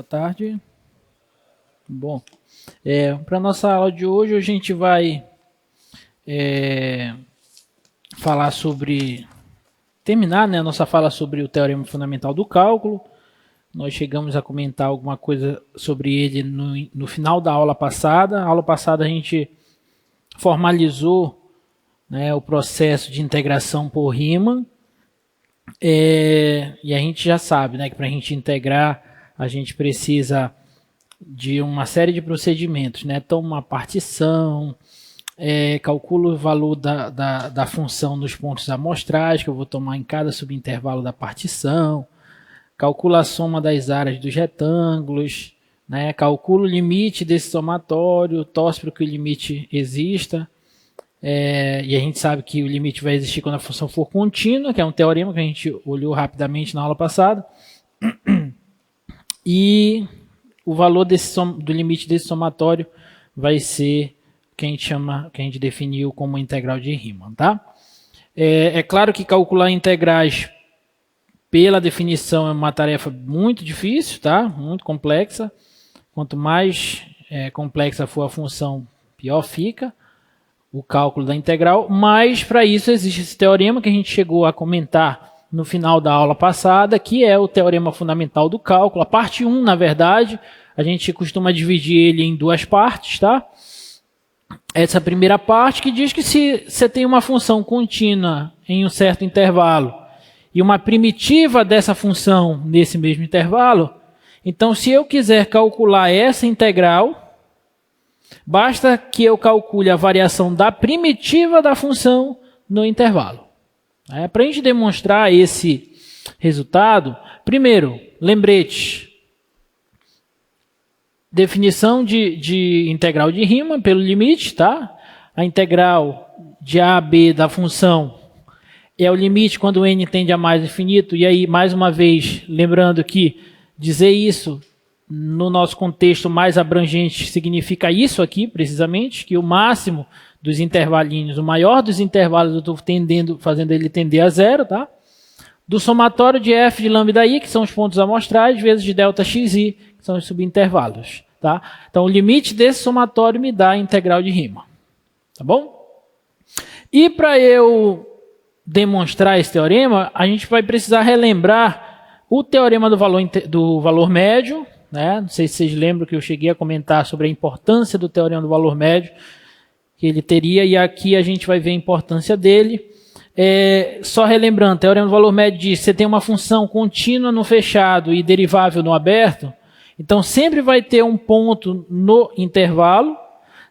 tarde. Bom, para nossa aula de hoje, a gente vai falar sobre... terminar, né, a nossa fala sobre o teorema fundamental do cálculo. Nós chegamos a comentar alguma coisa sobre ele no final da aula passada. Na aula passada a gente formalizou, né, o processo de integração por Riemann. E a gente já sabe, né, que para a gente integrar, a gente precisa de uma série de procedimentos, né? Então, uma partição, calculo o valor da função nos pontos amostrais, que eu vou tomar em cada subintervalo da partição, calculo a soma das áreas dos retângulos, né? Calculo o limite desse somatório, torço para que o limite exista. E a gente sabe que o limite vai existir quando a função for contínua, que é um teorema que a gente olhou rapidamente na aula passada. E o valor do limite desse somatório vai ser que a gente definiu como integral de Riemann, tá? É claro que calcular integrais pela definição é uma tarefa muito difícil, tá? Muito complexa. Quanto mais complexa for a função, pior fica o cálculo da integral, mas para isso existe esse teorema que a gente chegou a comentar no final da aula passada, que é o teorema fundamental do cálculo. A parte 1, na verdade, a gente costuma dividir ele em duas partes, tá? Essa primeira parte que diz que se você tem uma função contínua em um certo intervalo e uma primitiva dessa função nesse mesmo intervalo, então se eu quiser calcular essa integral, basta que eu calcule a variação da primitiva da função no intervalo. Para a gente demonstrar esse resultado, primeiro, lembrete. Definição de integral de Riemann pelo limite, tá? A integral de a a b da função é o limite quando n tende a mais infinito. E aí, mais uma vez, lembrando que dizer isso no nosso contexto mais abrangente significa isso aqui, precisamente, que o máximo dos intervalinhos, o maior dos intervalos, eu estou fazendo ele tender a zero, tá? Do somatório de f de lambda i, que são os pontos amostrais, vezes de delta xi, que são os subintervalos, tá? Então, o limite desse somatório me dá a integral de Riemann, tá bom? E para eu demonstrar esse teorema, a gente vai precisar relembrar o teorema do valor médio, né? Não sei se vocês lembram que eu cheguei a comentar sobre a importância do teorema do valor médio que ele teria, e aqui a gente vai ver a importância dele. Só relembrando, o teorema do valor médio diz que você tem uma função contínua no fechado e derivável no aberto, então sempre vai ter um ponto no intervalo,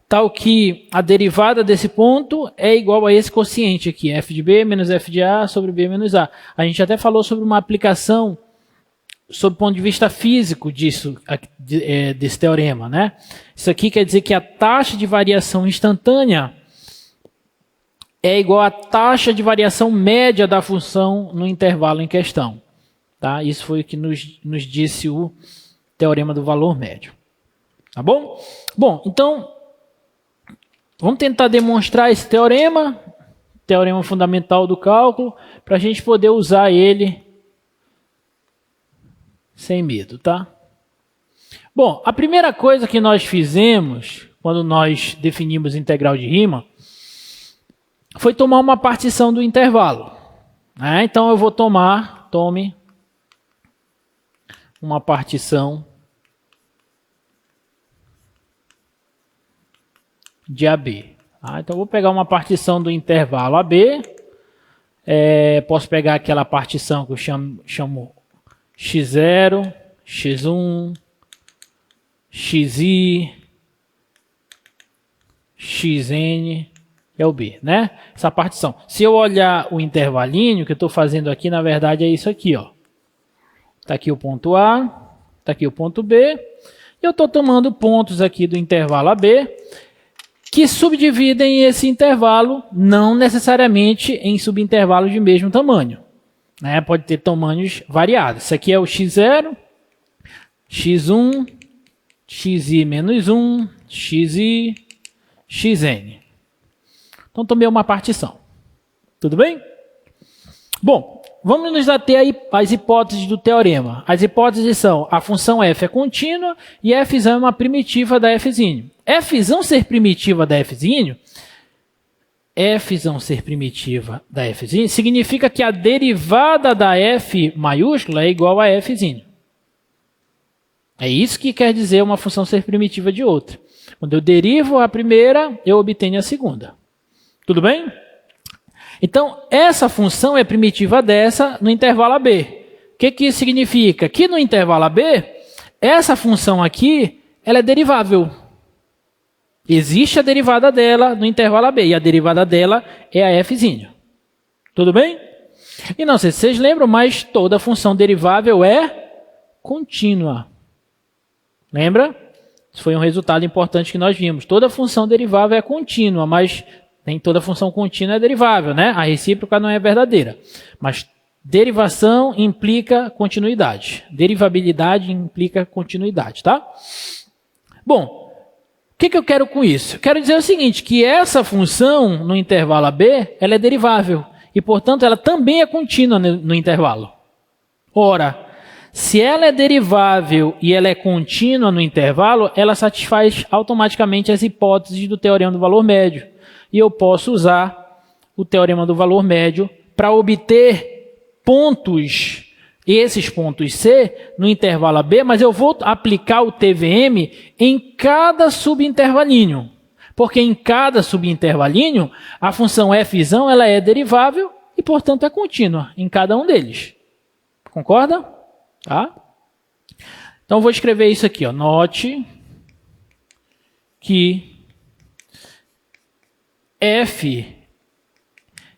tal que a derivada desse ponto é igual a esse quociente aqui, f de b menos f de a sobre b menos a. A gente até falou sobre uma aplicação sob o ponto de vista físico desse teorema, né? Isso aqui quer dizer que a taxa de variação instantânea é igual à taxa de variação média da função no intervalo em questão, tá? Isso foi o que nos disse o teorema do valor médio, tá bom? Bom, então, vamos tentar demonstrar esse teorema fundamental do cálculo, para a gente poder usar ele sem medo, tá? Bom, a primeira coisa que nós fizemos quando nós definimos integral de Riemann foi tomar uma partição do intervalo, né? Então eu vou tome uma partição de AB. Tá? Então eu vou pegar uma partição do intervalo AB, posso pegar aquela partição que eu chamo x0, x1, xi, xn é o b, né? Essa partição. Se eu olhar o intervalinho que eu estou fazendo aqui, na verdade é isso aqui, ó. Tá aqui o ponto A, tá aqui o ponto B. Eu estou tomando pontos aqui do intervalo AB que subdividem esse intervalo, não necessariamente em subintervalos de mesmo tamanho, né? Pode ter tamanhos variados. Isso aqui é o x0, x1, xi menos 1, xi, xn. Então tomei uma partição. Tudo bem? Bom, vamos nos ater aí às hipóteses do teorema. As hipóteses são: a função f é contínua e f é uma primitiva da f'. f ser primitiva da f', ser primitiva da f' significa que a derivada da f maiúscula é igual a f'. É isso que quer dizer uma função ser primitiva de outra. Quando eu derivo a primeira, eu obtenho a segunda. Tudo bem? Então, essa função é primitiva dessa no intervalo AB. O que isso significa? Que no intervalo AB, essa função aqui, ela é derivável. Existe a derivada dela no intervalo AB, e a derivada dela é a f'. Tudo bem? E não sei se vocês lembram, mas toda função derivável é contínua. Lembra? Isso foi um resultado importante que nós vimos. Toda função derivável é contínua, mas nem toda função contínua é derivável, né? A recíproca não é verdadeira. Mas derivação implica continuidade. Derivabilidade implica continuidade, tá? Bom, o que eu quero com isso? Eu quero dizer o seguinte, que essa função no intervalo AB, ela é derivável. E, portanto, ela também é contínua no intervalo. Ora, se ela é derivável e ela é contínua no intervalo, ela satisfaz automaticamente as hipóteses do teorema do valor médio. E eu posso usar o teorema do valor médio para obter pontos, esses pontos C, no intervalo AB, mas eu vou aplicar o TVM em cada subintervalinho. Porque em cada subintervalinho, a função f ela é derivável e, portanto, é contínua em cada um deles. Concorda? Tá? Então, eu vou escrever isso aqui. Ó. Note que f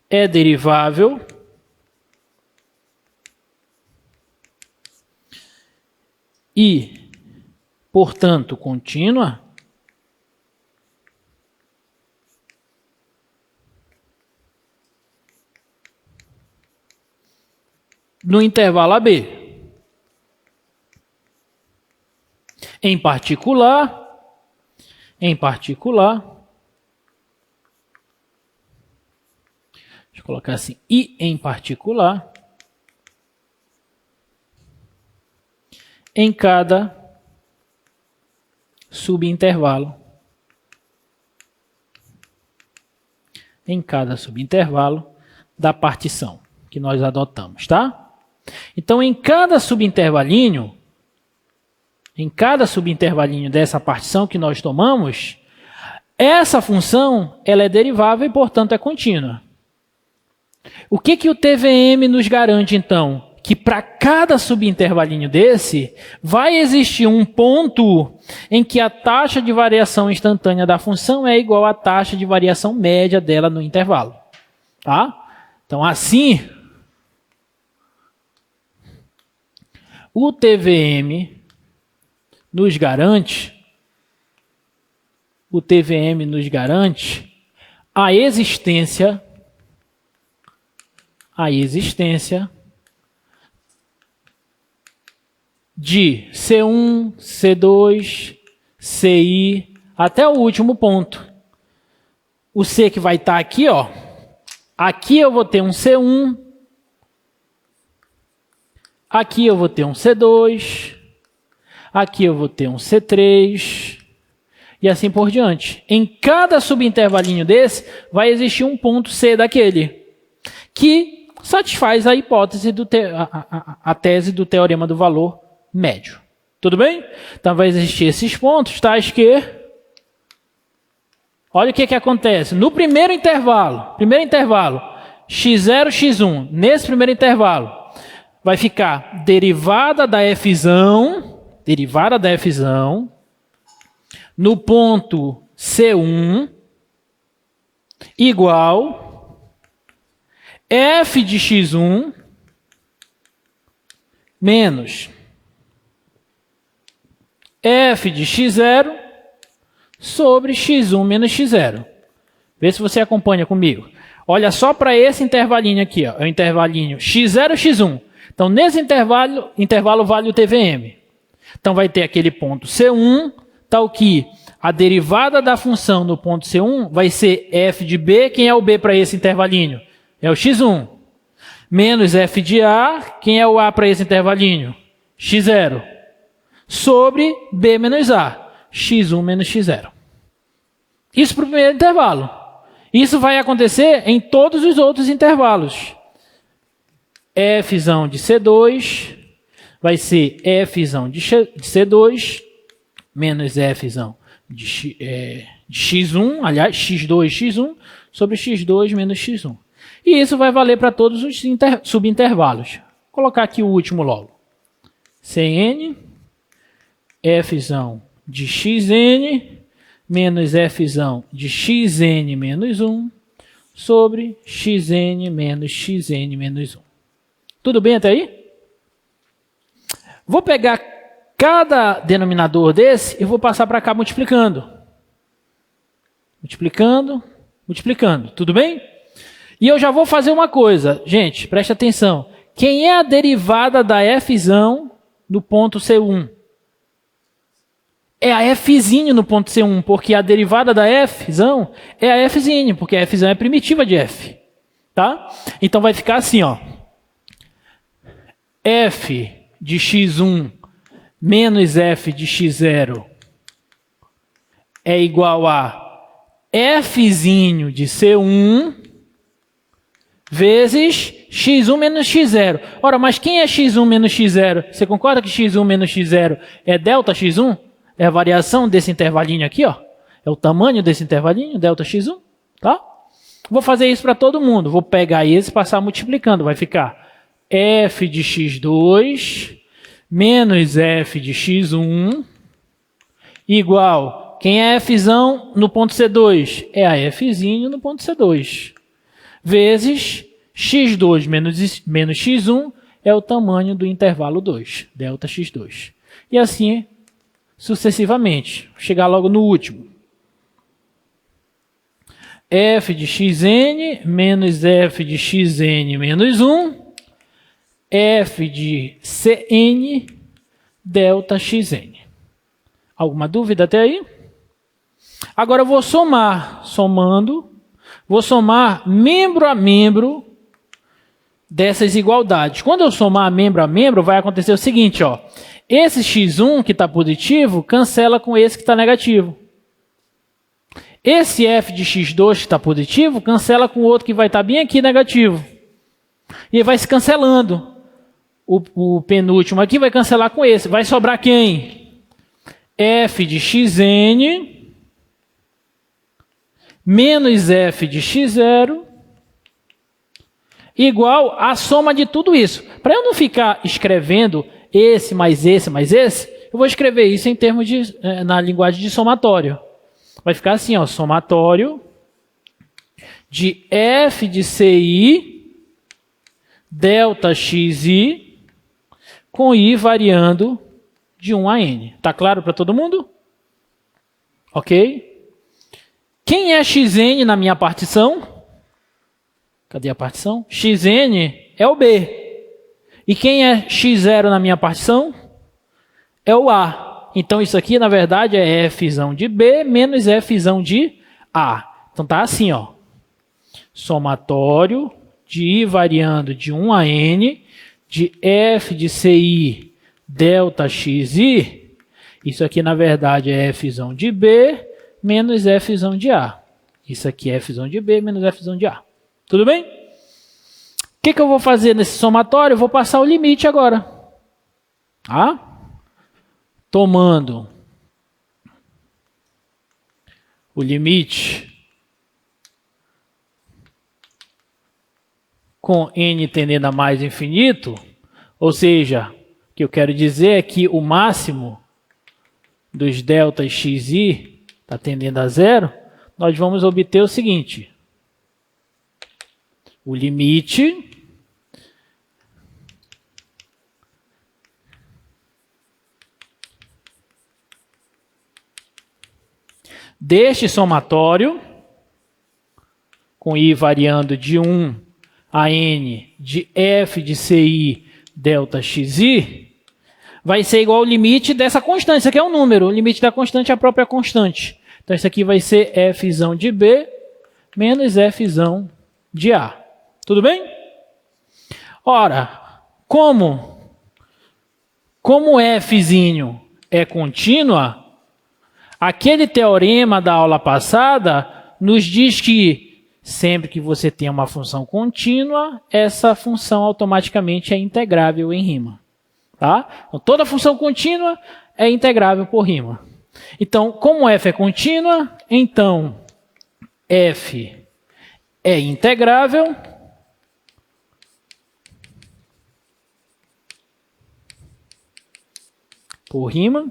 é derivável e, portanto, contínua no intervalo AB. Em particular, deixa eu colocar assim, e em particular, em cada subintervalo. Em cada subintervalo da partição que nós adotamos, tá? Então, em cada subintervalinho dessa partição que nós tomamos, essa função ela é derivável e, portanto, é contínua. O que o TVM nos garante, então? Que para cada subintervalinho desse, vai existir um ponto em que a taxa de variação instantânea da função é igual à taxa de variação média dela no intervalo. Tá? Então, assim, o TVM nos garante a existência de C1, C2, CI, até o último ponto. O C que vai estar aqui, ó. Aqui eu vou ter um C1, aqui eu vou ter um C2, aqui eu vou ter um C3, e assim por diante. Em cada subintervalinho desse, vai existir um ponto C daquele, que satisfaz a hipótese, a tese do teorema do valor médio. Tudo bem? Então vai existir esses pontos, tais que... Olha o que acontece. No primeiro intervalo, x0, x1, nesse primeiro intervalo, vai ficar derivada da f no ponto C1 igual f de x1 menos f de x0 sobre x1 menos x0. Vê se você acompanha comigo. Olha só para esse intervalinho aqui, ó, é o intervalinho x0, x1. Então, nesse intervalo vale o TVM. Então, vai ter aquele ponto C1, tal que a derivada da função no ponto C1 vai ser f de b. Quem é o b para esse intervalinho? É o x1. menos f de A, quem é o A para esse intervalinho? x0, sobre B menos A, x1 menos x0. Isso para o primeiro intervalo. Isso vai acontecer em todos os outros intervalos. F de C2 vai ser F de C2 menos F de x1, aliás, x2, x1, sobre x2 menos x1. E isso vai valer para todos os subintervalos. Vou colocar aqui o último logo. Cn, F de xn, menos F de xn menos 1, sobre xn menos 1. Tudo bem até aí? Vou pegar cada denominador desse e vou passar para cá multiplicando. Multiplicando, multiplicando. Tudo bem? E eu já vou fazer uma coisa. Gente, preste atenção. Quem é a derivada da f no ponto C1? É a f no ponto C1, porque a derivada da f é a f, porque a f é primitiva de f. Tá? Então vai ficar assim, ó. F de x1 menos f de x0 é igual a f de C1 vezes x1 menos x0. Ora, mas quem é x1 menos x0? Você concorda que x1 menos x0 é delta x1? É a variação desse intervalinho aqui, ó. É o tamanho desse intervalinho, delta x1, tá? Vou fazer isso para todo mundo. Vou pegar esse e passar multiplicando. Vai ficar f de x2 menos f de x1 igual, quem é f no ponto C2? É a f no ponto C2. Vezes x2 menos x1 é o tamanho do intervalo 2, delta x2. E assim sucessivamente. Vou chegar logo no último. F de xn menos f de xn menos 1, f de Cn delta xn. Alguma dúvida até aí? Agora eu vou somar. Somando, vou somar membro a membro dessas igualdades. Quando eu somar membro a membro, vai acontecer o seguinte, ó. Esse x1 que está positivo cancela com esse que está negativo. Esse f de x2 que está positivo cancela com o outro que vai estar bem aqui negativo. E vai se cancelando. O penúltimo aqui vai cancelar com esse. Vai sobrar quem? F de xn menos f de x0 igual a soma de tudo isso. Para eu não ficar escrevendo esse mais esse mais esse, eu vou escrever isso em termos de, na linguagem de somatório. Vai ficar assim, ó, somatório de f de ci delta xi com i variando de 1 a n. Tá claro para todo mundo? Ok? Quem é xn na minha partição? Cadê a partição? Xn é o B. E quem é x0 na minha partição? É o A. Então isso aqui, na verdade, é f de B menos f de A. Então tá assim, ó. Somatório de i variando de 1 a n de f de ci delta xi. Isso aqui, na verdade, é f de B menos f de A. Isso aqui é f de B menos f de A. Tudo bem? O que eu vou fazer nesse somatório? Eu vou passar o limite agora. Tá? Tomando o limite com n tendendo a mais infinito, ou seja, o que eu quero dizer é que o máximo dos deltas xi está tendendo a zero, nós vamos obter o seguinte. O limite deste somatório, com i variando de 1 a n de f de ci delta xi, vai ser igual ao limite dessa constante. Isso aqui é um número, o limite da constante é a própria constante. Então isso aqui vai ser f de B menos f de A. Tudo bem? Ora, como fzinho é contínua, aquele teorema da aula passada nos diz que sempre que você tem uma função contínua, essa função automaticamente é integrável em rima. Tá? Então, toda função contínua é integrável por rima. Então, como f é contínua, então f é integrável por rima.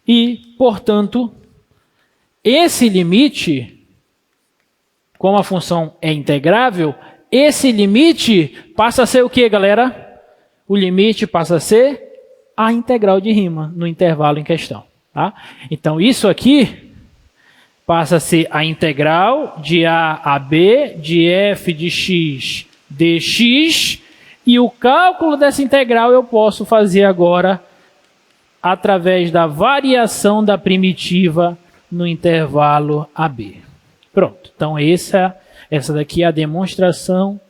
E, portanto, esse limite, como a função é integrável, esse limite passa a ser o que, galera? O limite passa a ser a integral de rima no intervalo em questão. Tá? Então, isso aqui passa a ser a integral de a a b de f de x dx, e o cálculo dessa integral eu posso fazer agora através da variação da primitiva no intervalo AB. Pronto. Então, essa daqui é a demonstração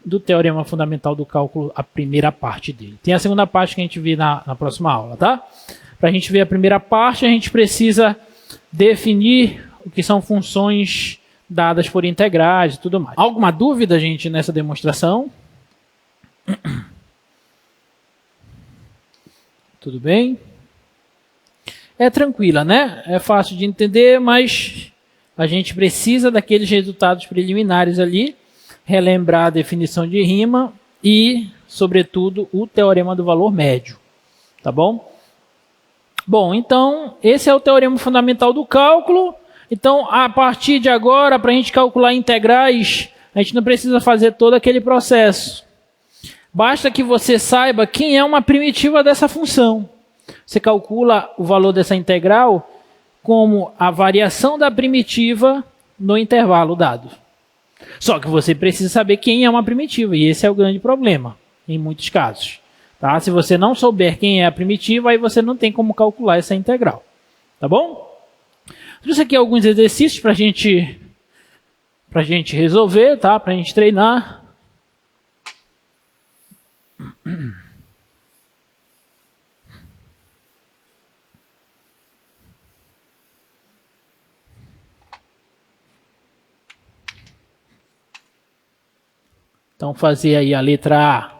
do teorema fundamental do cálculo, a primeira parte dele. Tem a segunda parte que a gente vê na próxima aula, tá? Para a gente ver a primeira parte, a gente precisa definir o que são funções dadas por integrais e tudo mais. Alguma dúvida, gente, nessa demonstração? Tudo bem? É tranquila, né? É fácil de entender, mas a gente precisa daqueles resultados preliminares ali, relembrar a definição de rima e, sobretudo, o teorema do valor médio. Tá bom? Bom, então, esse é o teorema fundamental do cálculo. Então, a partir de agora, para a gente calcular integrais, a gente não precisa fazer todo aquele processo. Basta que você saiba quem é uma primitiva dessa função. Você calcula o valor dessa integral como a variação da primitiva no intervalo dado. Só que você precisa saber quem é uma primitiva, e esse é o grande problema, em muitos casos. Tá? Se você não souber quem é a primitiva, aí você não tem como calcular essa integral. Tá bom? Trouxe aqui alguns exercícios para a gente resolver, tá? Para a gente treinar. Então, fazer aí a letra A.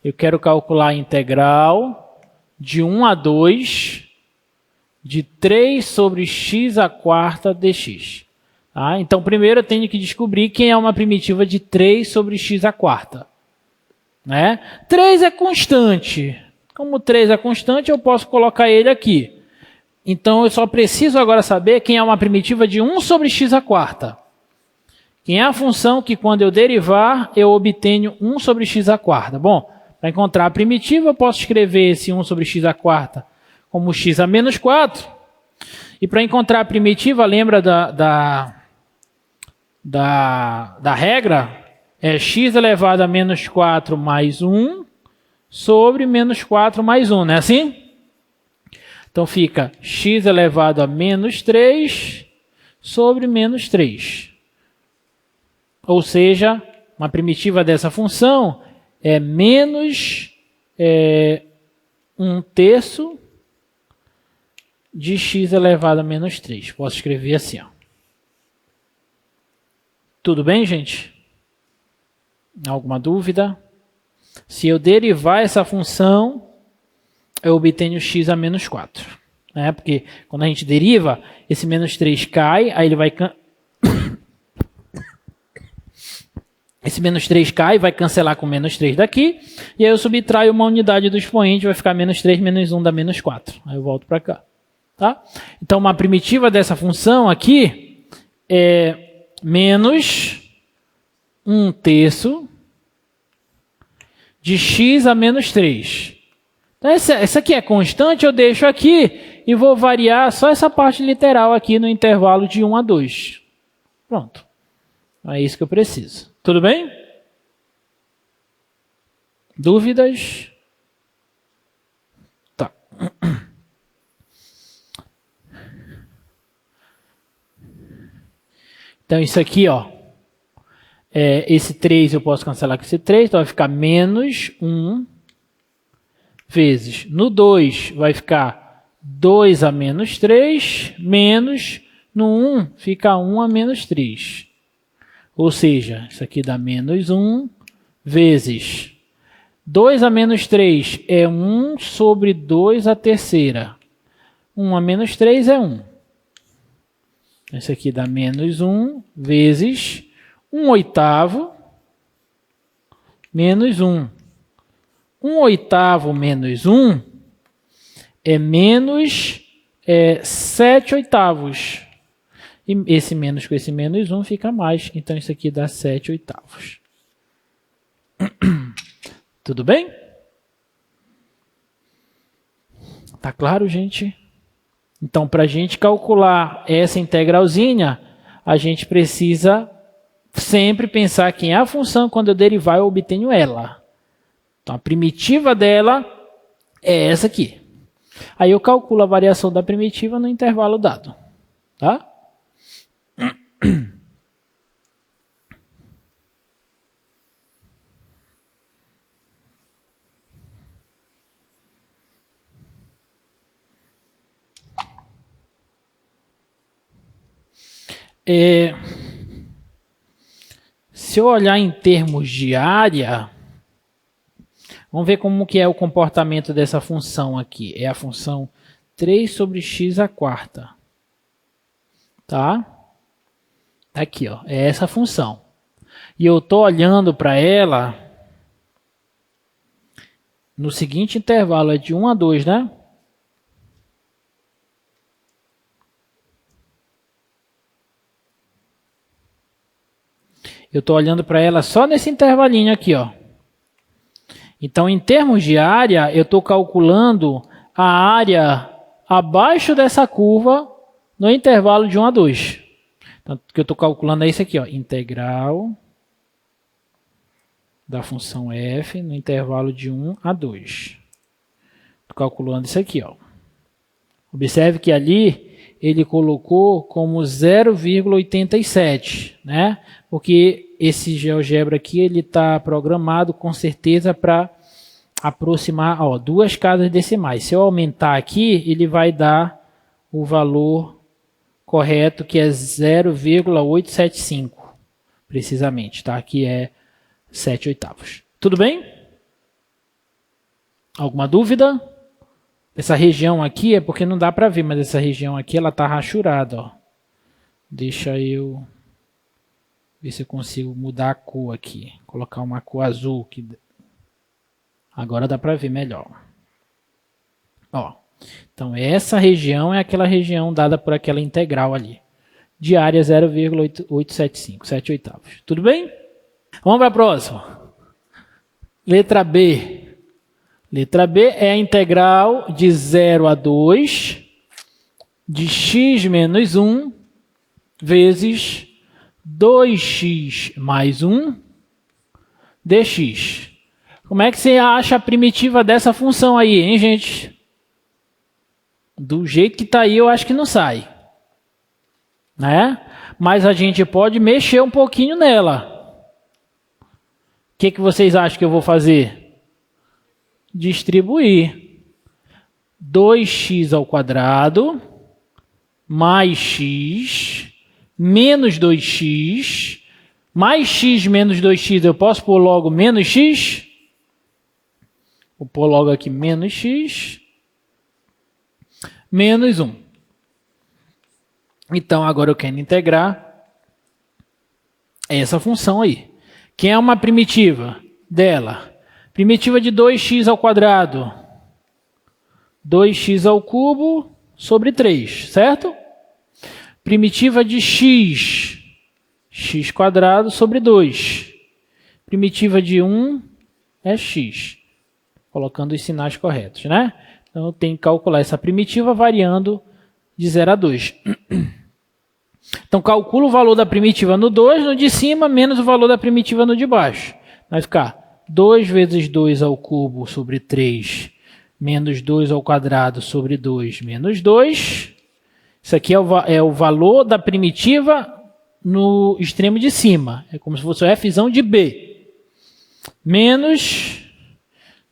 Eu quero calcular a integral de 1 a 2 de 3 sobre x à quarta dx. Tá? Então, primeiro eu tenho que descobrir quem é uma primitiva de 3 sobre x à quarta. Né? 3 é constante. Como 3 é constante, eu posso colocar ele aqui. Então, eu só preciso agora saber quem é uma primitiva de 1 sobre x à quarta. Quem é a função que, quando eu derivar, eu obtenho 1 sobre x à quarta. Bom, para encontrar a primitiva, eu posso escrever esse 1 sobre x à quarta como x a menos 4. E para encontrar a primitiva, lembra da regra? É x elevado a menos 4 mais 1 sobre menos 4 mais 1, não é assim? Então fica x elevado a menos 3 sobre menos 3. Ou seja, uma primitiva dessa função é menos 1/3 de x elevado a menos 3. Posso escrever assim. Ó. Tudo bem, gente? Alguma dúvida? Se eu derivar essa função, eu obtenho x a menos 4. Né? Porque quando a gente deriva, esse menos 3 cai, aí ele vai... Esse menos 3 cai, vai cancelar com menos 3 daqui, e aí eu subtraio uma unidade do expoente, vai ficar menos 3 menos 1 dá menos 4. Aí eu volto para cá. Tá? Então, uma primitiva dessa função aqui é menos 1/3 de x a menos 3. Então, essa aqui é constante, eu deixo aqui e vou variar só essa parte literal aqui no intervalo de 1 a 2. Pronto. É isso que eu preciso. Tudo bem? Dúvidas? Tá. Então, isso aqui, ó, esse 3 eu posso cancelar com esse 3, então vai ficar menos 1 vezes. No 2 vai ficar 2 a menos 3, menos, no 1 fica 1 a menos 3. Ou seja, isso aqui dá menos 1 vezes 2 a menos 3 é 1 sobre 2 a terceira. 1 a menos 3 é 1. Isso aqui dá menos 1 vezes 1 oitavo menos 1. 1 oitavo menos 1 é menos 7 oitavos. E esse menos com esse menos 1 fica mais. Então, isso aqui dá 7 oitavos. Tudo bem? Tá claro, gente? Então, para a gente calcular essa integralzinha, a gente precisa sempre pensar que a função, quando eu derivar, eu obtenho ela. Então, a primitiva dela é essa aqui. Aí eu calculo a variação da primitiva no intervalo dado. Tá? Se eu olhar em termos de área, vamos ver como que é o comportamento dessa função aqui. É a função 3 sobre x à quarta. Tá? Aqui, ó, é essa função. E eu estou olhando para ela no seguinte intervalo, é de 1 a 2, né? Eu estou olhando para ela só nesse intervalinho aqui, ó. Então, em termos de área, eu estou calculando a área abaixo dessa curva no intervalo de 1 a 2. Então, o que eu estou calculando é isso aqui, ó, integral da função f no intervalo de 1 a 2. Estou calculando isso aqui, ó. Observe que ali ele colocou como 0,87, né? Porque esse GeoGebra aqui ele está programado com certeza para aproximar, ó, 2 casas decimais. Se eu aumentar aqui, ele vai dar o valor correto, que é 0,875, precisamente, tá? Que é 7 oitavos. Tudo bem? Alguma dúvida? Essa região aqui é porque não dá para ver, mas essa região aqui ela tá rachurada, ó. Deixa eu ver se eu consigo mudar a cor aqui, colocar uma cor azul que agora dá para ver melhor. Ó. Então essa região é aquela região dada por aquela integral ali, de área 0,875, 7 oitavos. Tudo bem? Vamos para a próxima. Letra B. Letra B é a integral de 0 a 2 de x menos 1 vezes 2x mais 1 dx. Como é que você acha a primitiva dessa função aí, hein, gente? Do jeito que está aí, eu acho que não sai. Né? Mas a gente pode mexer um pouquinho nela. O que vocês acham que eu vou fazer? Distribuir 2x ao quadrado mais x menos 2x mais x menos 2x. Eu posso pôr logo menos x? Vou pôr logo aqui menos x menos 1. Então, agora eu quero integrar essa função aí. Quem é uma primitiva dela? Primitiva de 2x ao quadrado. 2x ao cubo sobre 3, certo? Primitiva de x. X quadrado sobre 2. Primitiva de 1 é x. Colocando os sinais corretos, né? Então, eu tenho que calcular essa primitiva variando de 0 a 2. Então, calculo o valor da primitiva no 2, no de cima, menos o valor da primitiva no de baixo. Vai ficar 2 vezes 2 ao cubo sobre 3, menos 2 ao quadrado sobre 2, menos 2. Isso aqui é o valor da primitiva no extremo de cima. É como se fosse o Fzão de B. Menos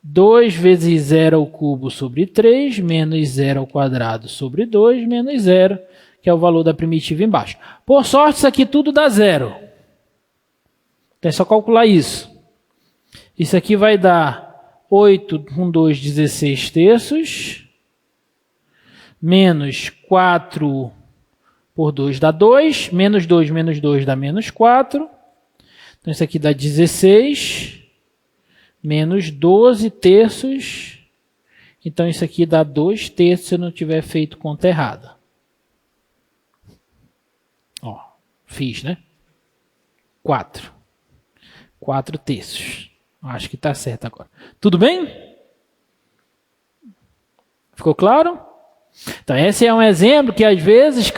2 vezes 0 ao cubo sobre 3, menos 0 ao quadrado sobre 2, menos 0, que é o valor da primitiva embaixo. Por sorte, isso aqui tudo dá 0. Então é só calcular isso. Isso aqui vai dar 8 com 2, 16 terços. Menos 4 por 2 dá 2. Menos 2 dá menos 4. Então isso aqui dá 16. Menos 12 terços. Então isso aqui dá 2 terços se eu não tiver feito conta errada. Ó, fiz, né? 4 terços. Acho que está certo agora. Tudo bem? Ficou claro? Então, esse é um exemplo que, às vezes,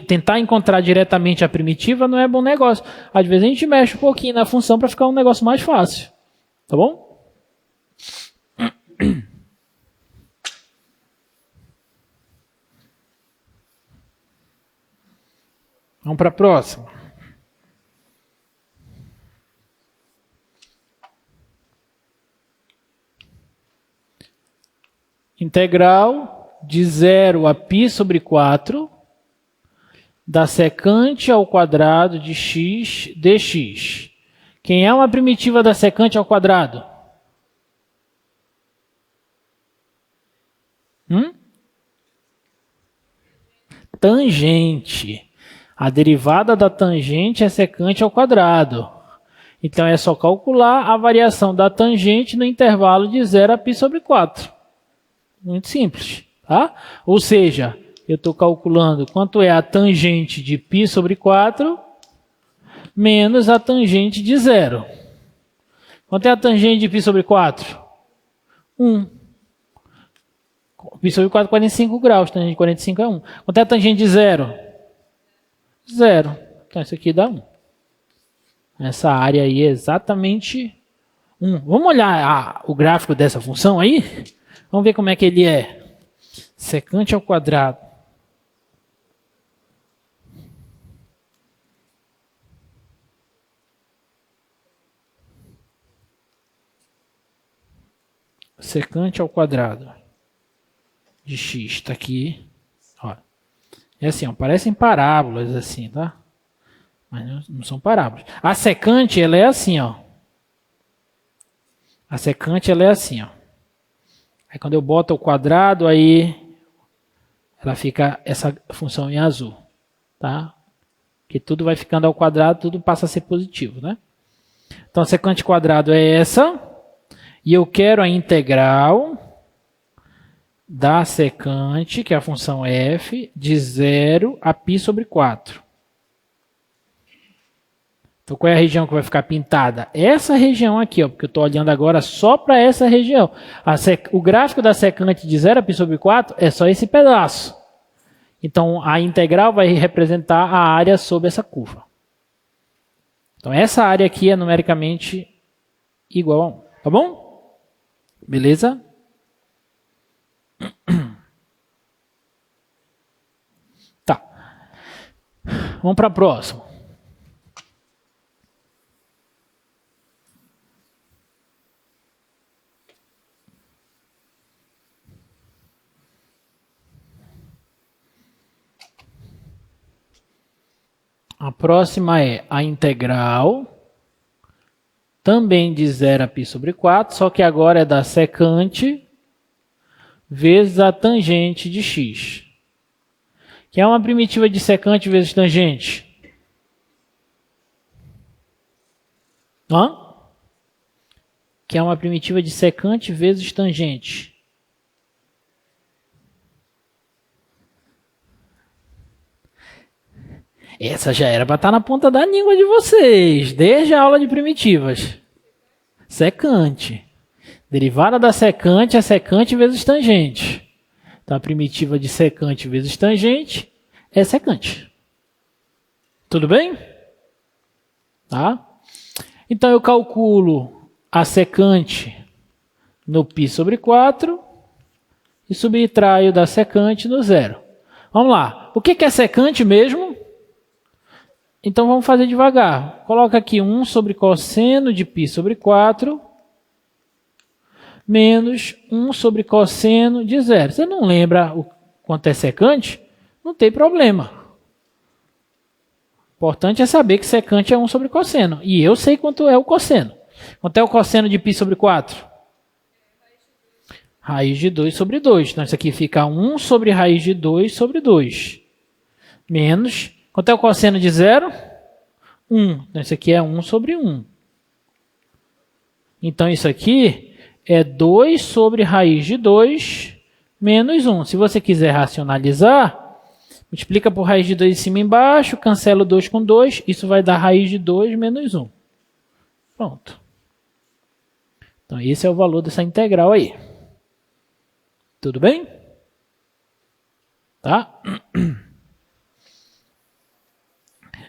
tentar encontrar diretamente a primitiva não é bom negócio. Às vezes, a gente mexe um pouquinho na função para ficar um negócio mais fácil. Tá bom? Vamos para a próxima. Integral de 0 a π sobre 4 da secante ao quadrado de x dx. Quem é uma primitiva da secante ao quadrado? Tangente. A derivada da tangente é secante ao quadrado. Então é só calcular a variação da tangente no intervalo de 0 a π sobre 4. Muito simples, tá? Ou seja, eu estou calculando quanto é a tangente de π sobre 4 menos a tangente de 0. Quanto é a tangente de π sobre 4? 1. π sobre 4 é 45 graus, tangente de 45 é 1. Quanto é a tangente de 0? 0. Então isso aqui dá 1. Essa área aí é exatamente 1. Vamos olhar o gráfico dessa função aí? Vamos ver como é que ele é. Secante ao quadrado. Secante ao quadrado de x está aqui. Ó. É assim, ó, parecem parábolas assim, tá? Mas não são parábolas. A secante, ela é assim, ó. A secante, ela é assim, ó. Aí quando eu boto o quadrado, aí ela fica essa função em azul, tá? Que tudo vai ficando ao quadrado, tudo passa a ser positivo, né? Então a secante quadrado é essa, e eu quero a integral da secante, que é a função f, de 0 a π sobre 4. Então, qual é a região que vai ficar pintada? Essa região aqui, ó, porque eu estou olhando agora só para essa região. O gráfico da secante de 0 a π sobre 4 é só esse pedaço. Então, a integral vai representar a área sobre essa curva. Então, essa área aqui é numericamente igual a 1. Tá bom? Beleza? Tá. Vamos para a próxima. A próxima é a integral, também de 0 a π sobre 4, só que agora é da secante vezes a tangente de x. Que é uma primitiva de secante vezes tangente. Que é uma primitiva de secante vezes tangente. Essa já era para estar na ponta da língua de vocês, desde a aula de primitivas. Secante. Derivada da secante é secante vezes tangente. Então, a primitiva de secante vezes tangente é secante. Tudo bem? Tá? Então, eu calculo a secante no π sobre 4 e subtraio da secante no 0. Vamos lá. O que é secante mesmo? Então vamos fazer devagar. Coloca aqui 1 sobre cosseno de π sobre 4 menos 1 sobre cosseno de 0. Você não lembra o quanto é secante? Não tem problema. O importante é saber que secante é 1 sobre cosseno. E eu sei quanto é o cosseno. Quanto é o cosseno de π sobre 4? Raiz de 2 sobre 2. Então isso aqui fica 1 sobre raiz de 2 sobre 2. Menos... Quanto é o cosseno de 0? 1. Então, isso aqui é 1 sobre 1. Então, isso aqui é 2 sobre raiz de 2 menos 1. Se você quiser racionalizar, multiplica por raiz de 2 em cima e embaixo, cancela o 2 com 2, isso vai dar raiz de 2 menos 1. Pronto. Então, esse é o valor dessa integral aí. Tudo bem? Tá?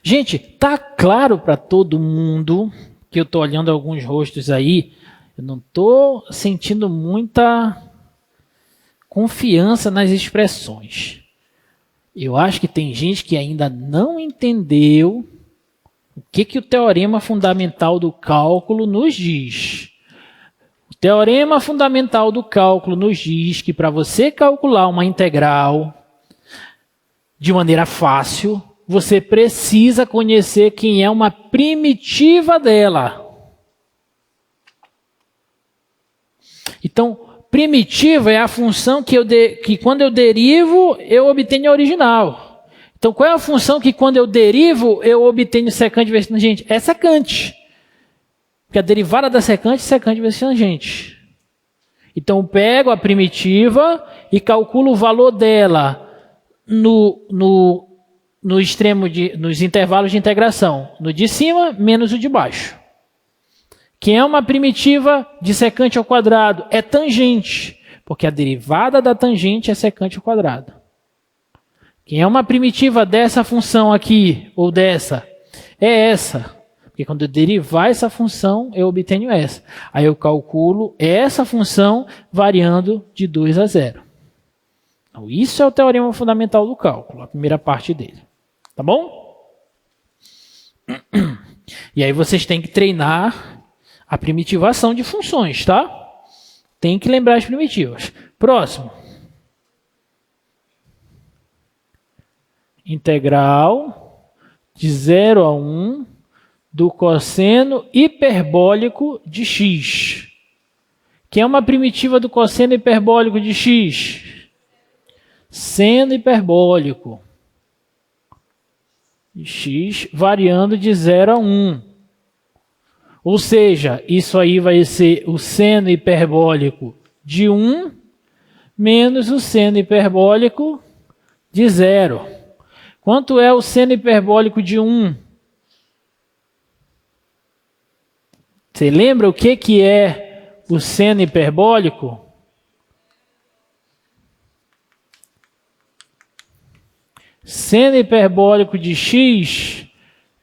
Gente, tá claro para todo mundo que eu estou olhando alguns rostos aí, eu não estou sentindo muita confiança nas expressões. Eu acho que tem gente que ainda não entendeu o que o teorema fundamental do cálculo nos diz. O teorema fundamental do cálculo nos diz que para você calcular uma integral de maneira fácil, você precisa conhecer quem é uma primitiva dela. Então, primitiva é a função que quando eu derivo, eu obtenho a original. Então, qual é a função que quando eu derivo, eu obtenho secante vezes tangente? É secante. Porque a derivada da secante é secante vezes tangente. Então, eu pego a primitiva e calculo o valor dela nos intervalos de integração, no de cima menos o de baixo. Quem é uma primitiva de secante ao quadrado é tangente, porque a derivada da tangente é secante ao quadrado. Quem é uma primitiva dessa função aqui, ou dessa, é essa. Porque quando eu derivar essa função, eu obtenho essa. Aí eu calculo essa função variando de 2 a 0. Então, isso é o teorema fundamental do cálculo, a primeira parte dele. Tá bom? E aí vocês têm que treinar a primitivação de funções, tá? Tem que lembrar as primitivas. Próximo. Integral de 0 a 1 do cosseno hiperbólico de x. Que é uma primitiva do cosseno hiperbólico de x? Seno hiperbólico de x variando de 0 a 1. Ou seja, isso aí vai ser o seno hiperbólico de 1 menos o seno hiperbólico de 0. Quanto é o seno hiperbólico de 1? Você lembra o que é o seno hiperbólico? Seno hiperbólico de x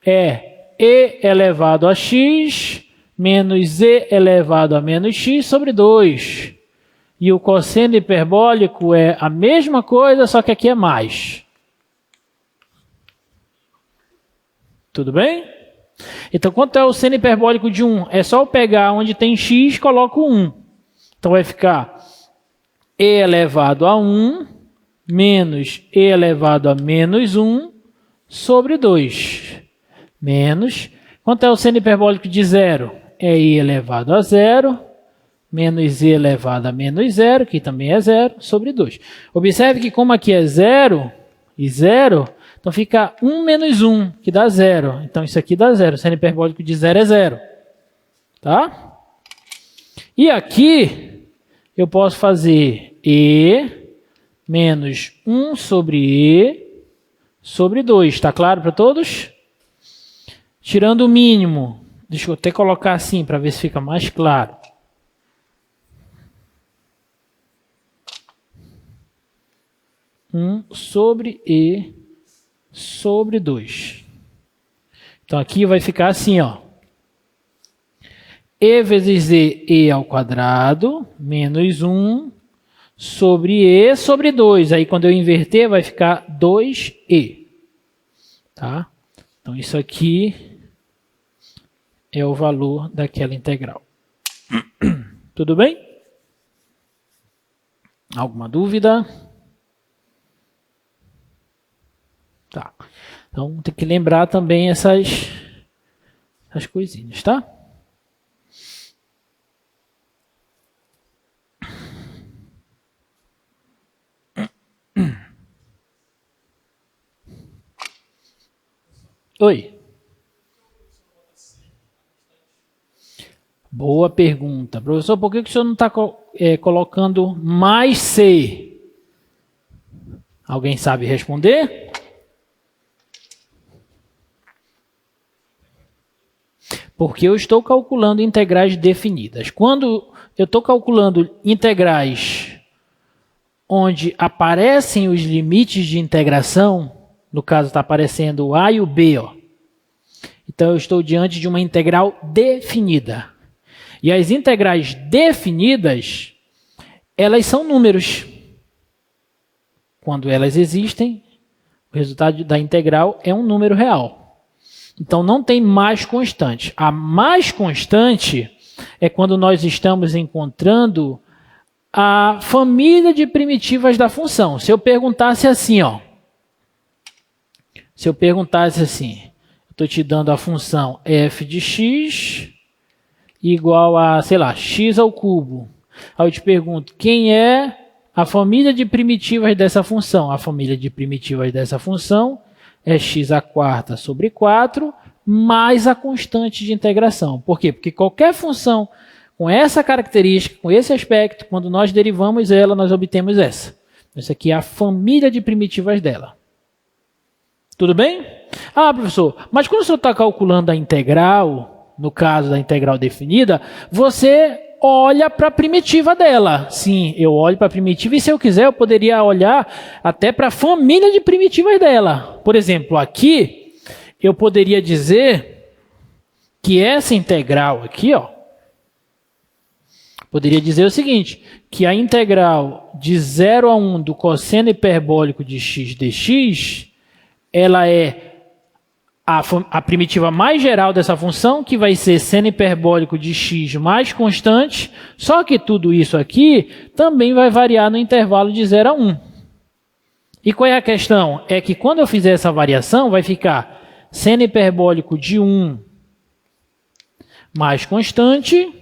é e elevado a x menos e elevado a menos x sobre 2. E o cosseno hiperbólico é a mesma coisa, só que aqui é mais. Tudo bem? Então, quanto é o seno hiperbólico de 1? É só eu pegar onde tem x e coloco 1. Então, vai ficar e elevado a 1 menos e elevado a menos 1 sobre 2. Menos, quanto é o seno hiperbólico de 0? É i elevado a 0, menos i elevado a menos 0, que também é 0, sobre 2. Observe que como aqui é 0 e 0, então fica 1 menos 1, que dá 0. Então isso aqui dá 0, o seno hiperbólico de 0 é 0. Tá? E aqui eu posso fazer e menos 1 sobre e sobre 2. Está claro para todos? Tirando o mínimo, deixa eu até colocar assim para ver se fica mais claro. Sobre e sobre 2. Então aqui vai ficar assim, ó. E vezes e ao quadrado, menos 1 sobre e sobre 2. Aí quando eu inverter vai ficar 2e. Tá? Então, isso aqui é o valor daquela integral. Tudo bem? Alguma dúvida? Tá. Então, tem que lembrar também essas coisinhas, tá? Oi. Boa pergunta. Professor, por que o senhor não está colocando mais C? Alguém sabe responder? Porque eu estou calculando integrais definidas. Quando eu estou calculando integrais onde aparecem os limites de integração, no caso está aparecendo o A e o B, ó. Então eu estou diante de uma integral definida. E as integrais definidas, elas são números. Quando elas existem, o resultado da integral é um número real. Então não tem mais constante. A mais constante é quando nós estamos encontrando a família de primitivas da função. Se eu perguntasse assim, ó. Se eu perguntasse assim, estou te dando a função f de x igual a, sei lá, x ao cubo. Aí eu te pergunto, quem é a família de primitivas dessa função? A família de primitivas dessa função é x à quarta sobre 4 mais a constante de integração. Por quê? Porque qualquer função com essa característica, com esse aspecto, quando nós derivamos ela, nós obtemos essa. Essa aqui é a família de primitivas dela. Tudo bem? Ah, professor, mas quando o senhor está calculando a integral, no caso da integral definida, você olha para a primitiva dela. Sim, eu olho para a primitiva e se eu quiser eu poderia olhar até para a família de primitivas dela. Por exemplo, aqui eu poderia dizer que essa integral aqui, ó, poderia dizer o seguinte, que a integral de 0 a 1 do cosseno hiperbólico de x dx, ela é a primitiva mais geral dessa função, que vai ser seno hiperbólico de x mais constante, só que tudo isso aqui também vai variar no intervalo de 0 a 1. E qual é a questão? É que quando eu fizer essa variação, vai ficar seno hiperbólico de 1 mais constante,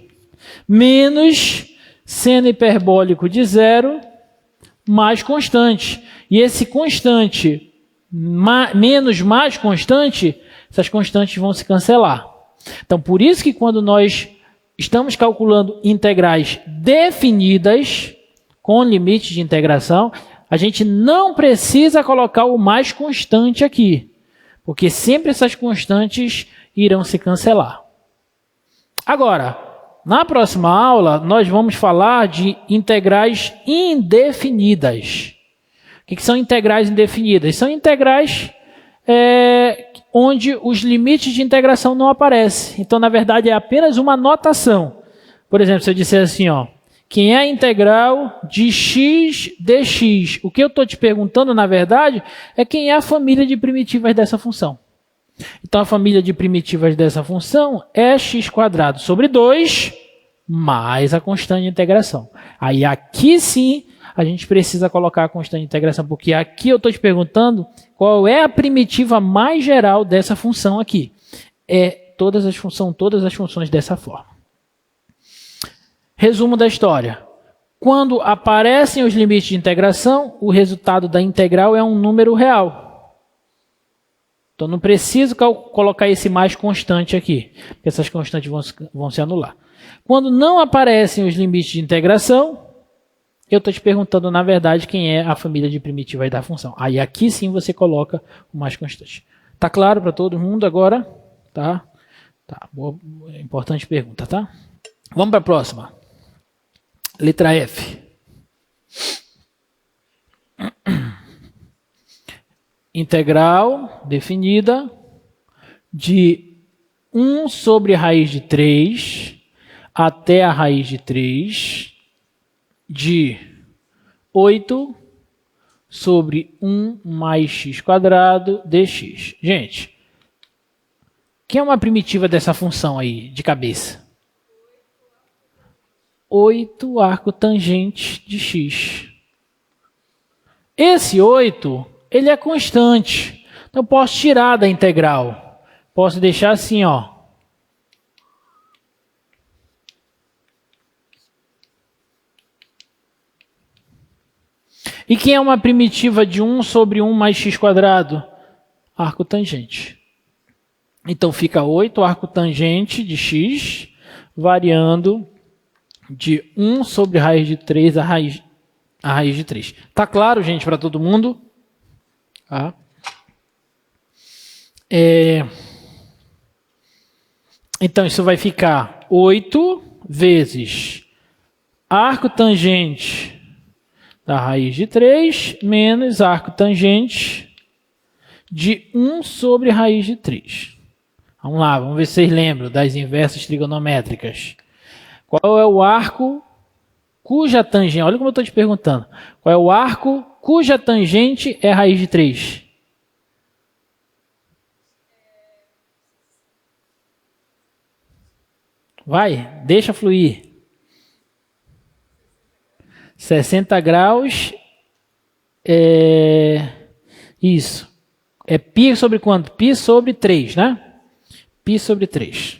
menos seno hiperbólico de 0 mais constante. E esse constante menos mais constante, essas constantes vão se cancelar. Então, por isso que quando nós estamos calculando integrais definidas com limite de integração, a gente não precisa colocar o mais constante aqui, porque sempre essas constantes irão se cancelar. Agora, na próxima aula, nós vamos falar de integrais indefinidas. O que são integrais indefinidas? São integrais onde os limites de integração não aparecem. Então, na verdade, é apenas uma notação. Por exemplo, se eu disser assim, ó, quem é a integral de x dx? O que eu estou te perguntando, na verdade, é quem é a família de primitivas dessa função. Então, a família de primitivas dessa função é x² sobre 2 mais a constante de integração. Aí, aqui sim, a gente precisa colocar a constante de integração, porque aqui eu estou te perguntando qual é a primitiva mais geral dessa função aqui. São todas as funções dessa forma. Resumo da história. Quando aparecem os limites de integração, o resultado da integral é um número real. Então não preciso colocar esse mais constante aqui, porque essas constantes vão se anular. Quando não aparecem os limites de integração, eu estou te perguntando, na verdade, quem é a família de primitivas da função. Aí aqui sim você coloca o mais constante. Tá claro para todo mundo agora? Tá? Tá. Boa, importante pergunta, tá? Vamos para a próxima. Letra F. Integral definida de 1 sobre a raiz de 3 até a raiz de 3 de 8 sobre 1 mais x² dx. Gente, Que é uma primitiva dessa função aí, de cabeça? 8 arco tangente de x. Esse 8, ele é constante. Então, eu posso tirar da integral. Posso deixar assim, ó. E quem é uma primitiva de 1 sobre 1 mais x quadrado? Arco tangente. Então, fica 8 arco tangente de x, variando de 1 sobre raiz de 3 a raiz de 3. Tá claro, gente, para todo mundo? Tá. Então, isso vai ficar 8 vezes arco tangente da raiz de 3 menos arco tangente de 1 sobre raiz de 3. Vamos lá, vamos ver se vocês lembram das inversas trigonométricas. Qual é o arco cuja tangente... Olha como eu estou te perguntando. Qual é o arco cuja tangente é raiz de 3? Vai, deixa fluir. 60 graus isso. É π sobre quanto? Π sobre 3, né? Π sobre 3.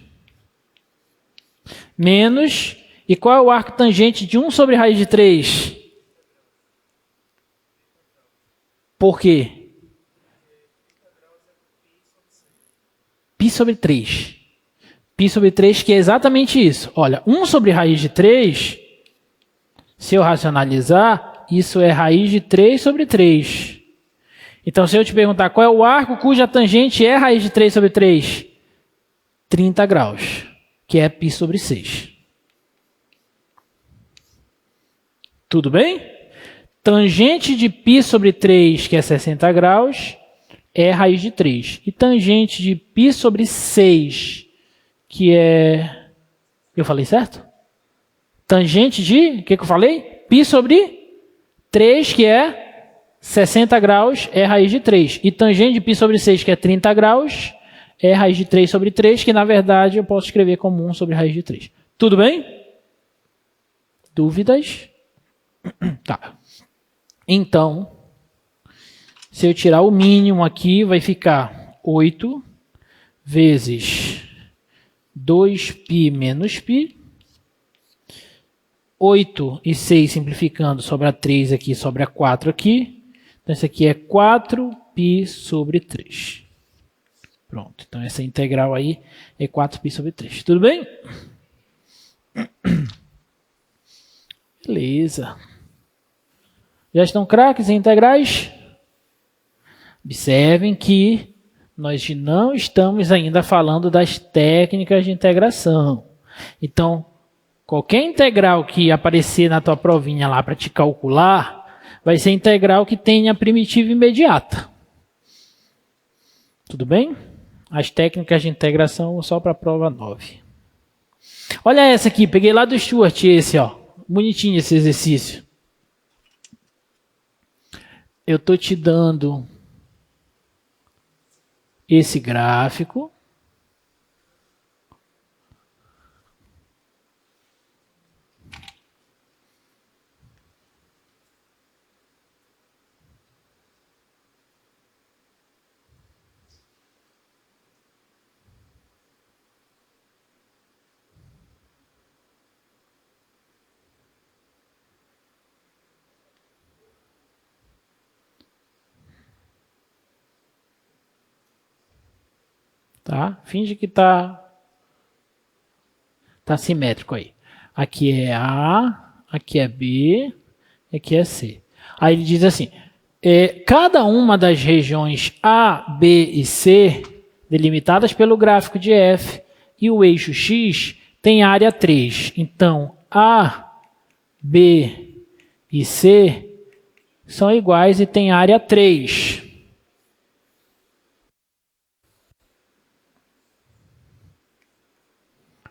Menos... E qual é o arco tangente de 1 sobre raiz de 3? Por quê? Π sobre 3. Π sobre 3, que é exatamente isso. Olha, 1 sobre raiz de 3, se eu racionalizar, isso é raiz de 3 sobre 3. Então, se eu te perguntar qual é o arco cuja tangente é raiz de 3 sobre 3? 30 graus, que é π sobre 6. Tudo bem? Tangente de π sobre 3, que é 60 graus, é raiz de 3. E tangente de π sobre 6, que é... Eu falei certo? Tangente de... O que eu falei? π sobre 3, que é 60 graus, é raiz de 3. E tangente de π sobre 6, que é 30 graus, é raiz de 3 sobre 3, que na verdade eu posso escrever como 1 sobre raiz de 3. Tudo bem? Dúvidas? Tá. Então, se eu tirar o mínimo aqui, vai ficar 8 vezes 2π menos π. 8 e 6 simplificando, sobra 3 aqui, sobra 4 aqui. Então, isso aqui é 4π sobre 3. Pronto. Então, essa integral aí é 4π sobre 3. Tudo bem? Beleza. Já estão craques em integrais? Observem que nós não estamos ainda falando das técnicas de integração. Então, qualquer integral que aparecer na tua provinha lá para te calcular, vai ser integral que tenha primitiva imediata. Tudo bem? As técnicas de integração só para a prova 9. Olha essa aqui, peguei lá do Stuart esse, ó. Bonitinho esse exercício. Eu estou te dando esse gráfico. Tá? Finge que tá simétrico aí. Aqui é A, aqui é B, aqui é C. Aí ele diz assim, cada uma das regiões A, B e C, delimitadas pelo gráfico de F, e o eixo X, tem área 3. Então, A, B e C são iguais e tem área 3.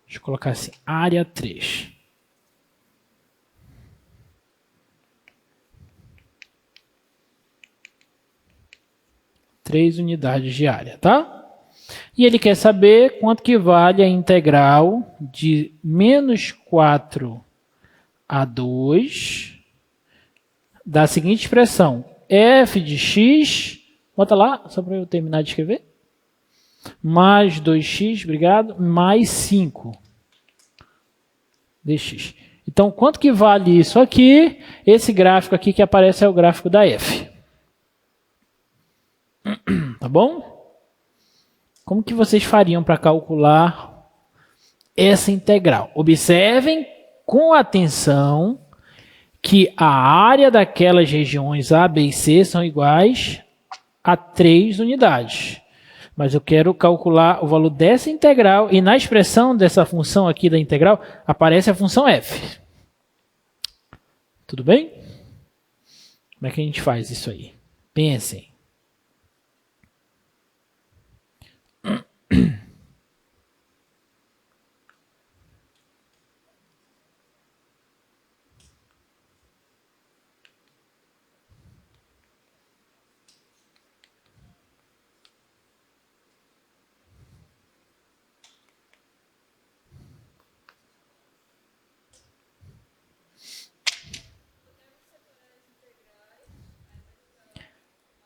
Deixa eu colocar assim, área 3. Três unidades de área, tá? E ele quer saber quanto que vale a integral de menos 4 a 2 da seguinte expressão. F de x, bota lá, só para eu terminar de escrever. Mais 2x, obrigado, mais 5 dx. Então, quanto que vale isso aqui? Esse gráfico aqui que aparece é o gráfico da f. Tá bom? Como que vocês fariam para calcular essa integral? Observem com atenção que a área daquelas regiões A, B e C são iguais a 3 unidades. Mas eu quero calcular o valor dessa integral e na expressão dessa função aqui da integral aparece a função f. Tudo bem? Como é que a gente faz isso aí? Pensem.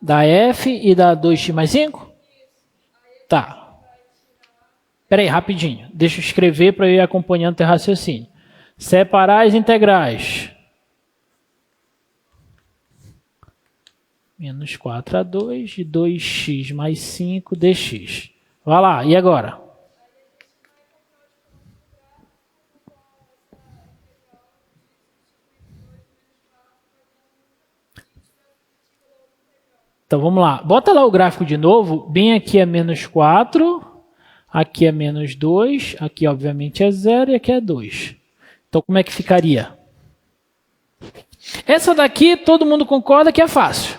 Da f e da 2x mais 5? Tá. Espera aí, rapidinho. Deixa eu escrever para eu ir acompanhando o teu raciocínio. Separar as integrais. Menos 4 a 2 de 2x mais 5 dx. Vai lá, e agora? Então vamos lá. Bota lá o gráfico de novo. Bem aqui é menos 4. Aqui é menos 2. Aqui obviamente é 0 e aqui é 2. Então como é que ficaria? Essa daqui todo mundo concorda que é fácil.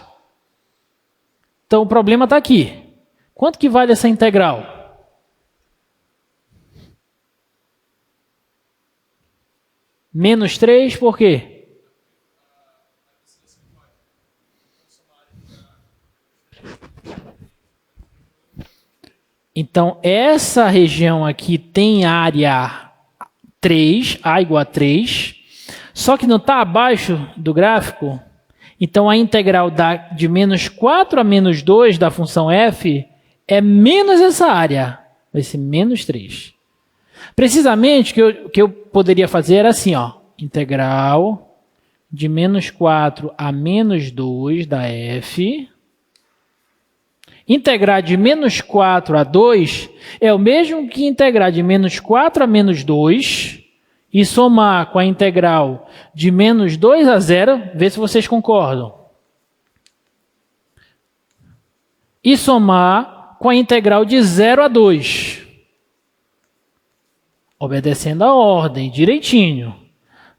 Então o problema está aqui. Quanto que vale essa integral? Menos 3 por quê? Então, essa região aqui tem área 3, A igual a 3, só que não está abaixo do gráfico. Então, a integral de menos 4 a menos 2 da função f é menos essa área. Vai ser menos 3. Precisamente, o que eu poderia fazer era assim, ó, integral de menos 4 a menos 2 da f. Integrar de menos 4 a 2 é o mesmo que integrar de menos 4 a menos 2 e somar com a integral de menos 2 a 0, vê se vocês concordam. E somar com a integral de 0 a 2. Obedecendo a ordem, direitinho.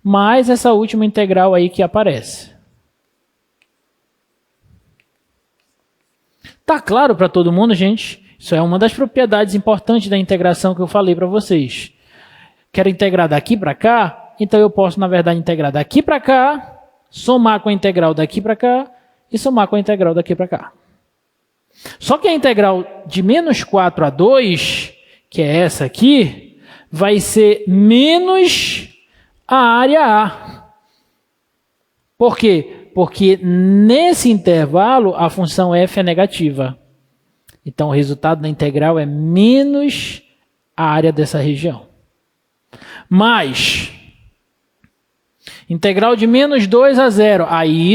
Mais essa última integral aí que aparece. Tá claro para todo mundo, gente? Isso é uma das propriedades importantes da integração que eu falei para vocês. Quero integrar daqui para cá, então eu posso, na verdade, integrar daqui para cá, somar com a integral daqui para cá e somar com a integral daqui para cá. Só que a integral de menos 4 a 2, que é essa aqui, vai ser menos a área A. Por quê? Porque nesse intervalo a função f é negativa. Então o resultado da integral é menos a área dessa região. Mas, integral de menos 2 a 0. Aí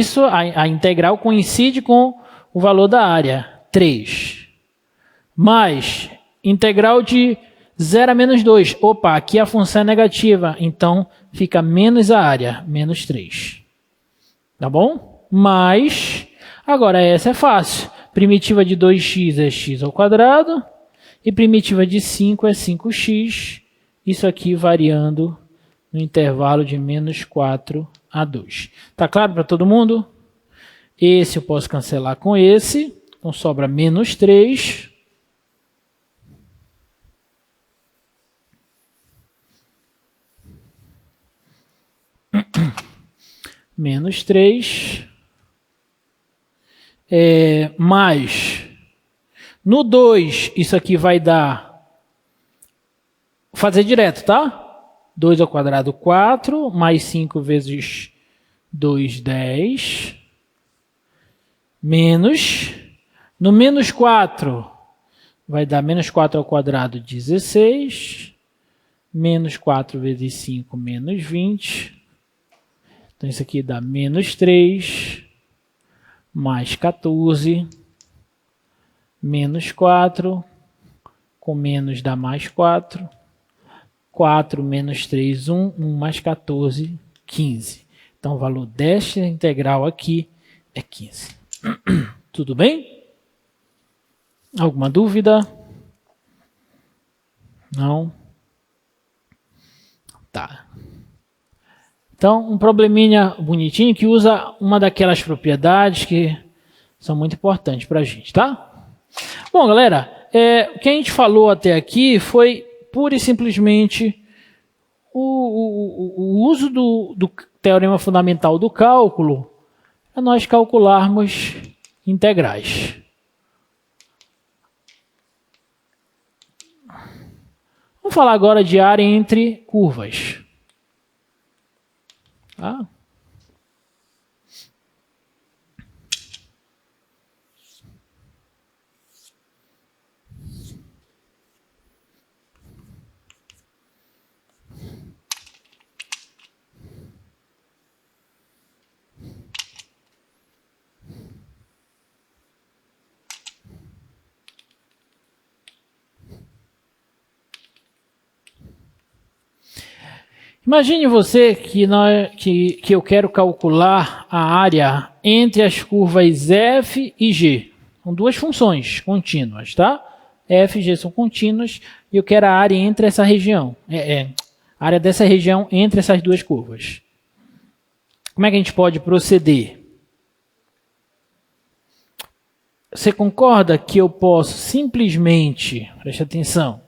a integral coincide com o valor da área, 3. Mais, integral de 0 a menos 2. Opa, aqui a função é negativa, então fica menos a área, menos 3. Tá bom? Mas, agora essa é fácil. Primitiva de 2x é x ao quadrado. E primitiva de 5 é 5x. Isso aqui variando no intervalo de menos 4 a 2. Tá claro para todo mundo? Esse eu posso cancelar com esse. Então sobra menos 3. Menos 3, mais No 2, isso aqui vai dar... Fazer direto, tá? 2 ao quadrado, 4, mais 5 vezes 2, 10. Menos... No menos 4, vai dar menos 4 ao quadrado, 16. Menos 4 vezes 5, menos 20. Então, isso aqui dá menos 3, mais 14, menos 4, com menos dá mais 4. 4 menos 3, 1, 1 mais 14, 15. Então, o valor desta integral aqui é 15. Tudo bem? Alguma dúvida? Não? Tá. Então, um probleminha bonitinho que usa uma daquelas propriedades que são muito importantes para a gente, tá? Bom, galera, o que a gente falou até aqui foi pura e simplesmente o uso do teorema fundamental do cálculo para nós calcularmos integrais. Vamos falar agora de área entre curvas. Tá? Imagine você que eu quero calcular a área entre as curvas f e g. São duas funções contínuas, tá? F e g são contínuas e eu quero a área entre essa região. A área dessa região entre essas duas curvas. Como é que a gente pode proceder? Você concorda que eu posso simplesmente, preste atenção,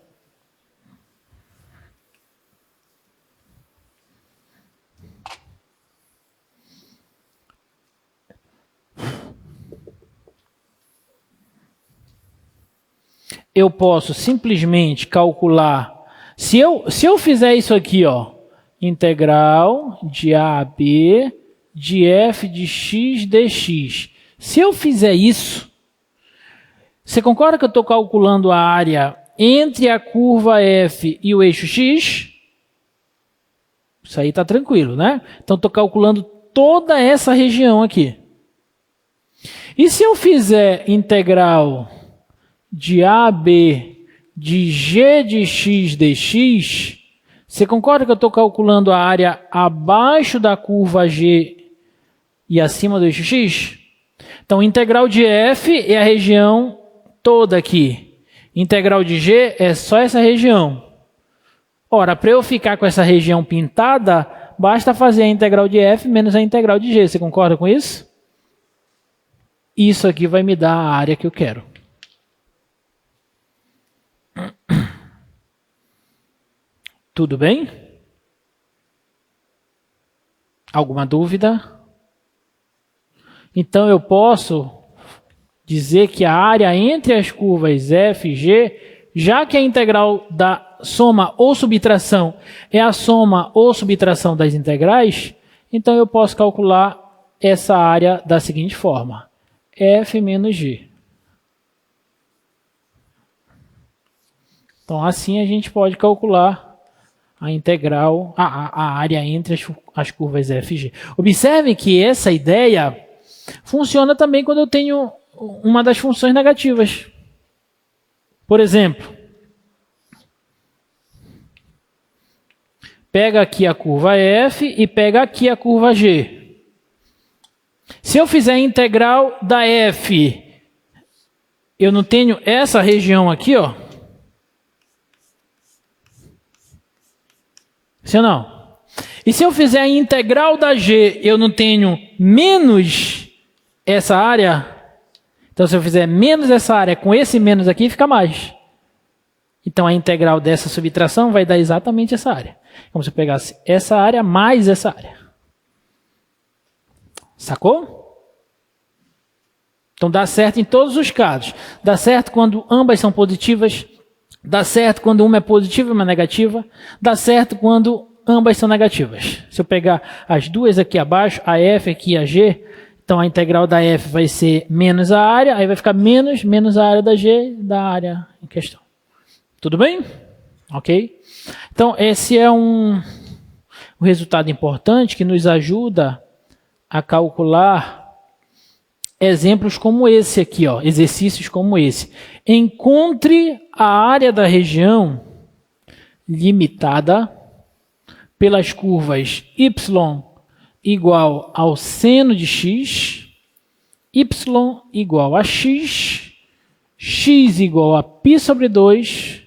eu posso simplesmente calcular, se eu fizer isso aqui, ó, integral de a a b de f de x dx. Se eu fizer isso, você concorda que eu estou calculando a área entre a curva f e o eixo x? Isso aí está tranquilo, né? Então, estou calculando toda essa região aqui. E se eu fizer integral de AB de g de x dx, você concorda que eu estou calculando a área abaixo da curva G e acima do eixo x? Então, integral de f é a região toda aqui. Integral de g é só essa região. Ora, para eu ficar com essa região pintada, basta fazer a integral de f menos a integral de g. Você concorda com isso? Isso aqui vai me dar a área que eu quero. Tudo bem? Alguma dúvida? Então, eu posso dizer que a área entre as curvas f e g, já que a integral da soma ou subtração é a soma ou subtração das integrais, então eu posso calcular essa área da seguinte forma: f menos g. Então, assim a gente pode calcular a integral, a área entre as curvas f e g. Observe que essa ideia funciona também quando eu tenho uma das funções negativas. Por exemplo, pega aqui a curva f e pega aqui a curva g. Se eu fizer a integral da f, eu não tenho essa região aqui, ó. Sim ou não? E se eu fizer a integral da g, eu não tenho menos essa área? Então, se eu fizer menos essa área com esse menos aqui, fica mais. Então, a integral dessa subtração vai dar exatamente essa área. Como se eu pegasse essa área mais essa área. Sacou? Então dá certo em todos os casos. Dá certo quando ambas são positivas, dá certo quando uma é positiva e uma é negativa, dá certo quando ambas são negativas. Se eu pegar as duas aqui abaixo, a f aqui e a g, então a integral da f vai ser menos a área, aí vai ficar menos a área da g da área em questão. Tudo bem? Ok? Então esse é um resultado importante que nos ajuda a calcular exemplos como esse aqui, ó, exercícios como esse. Encontre a área da região limitada pelas curvas y igual ao seno de x, y igual a x, x igual a π sobre 2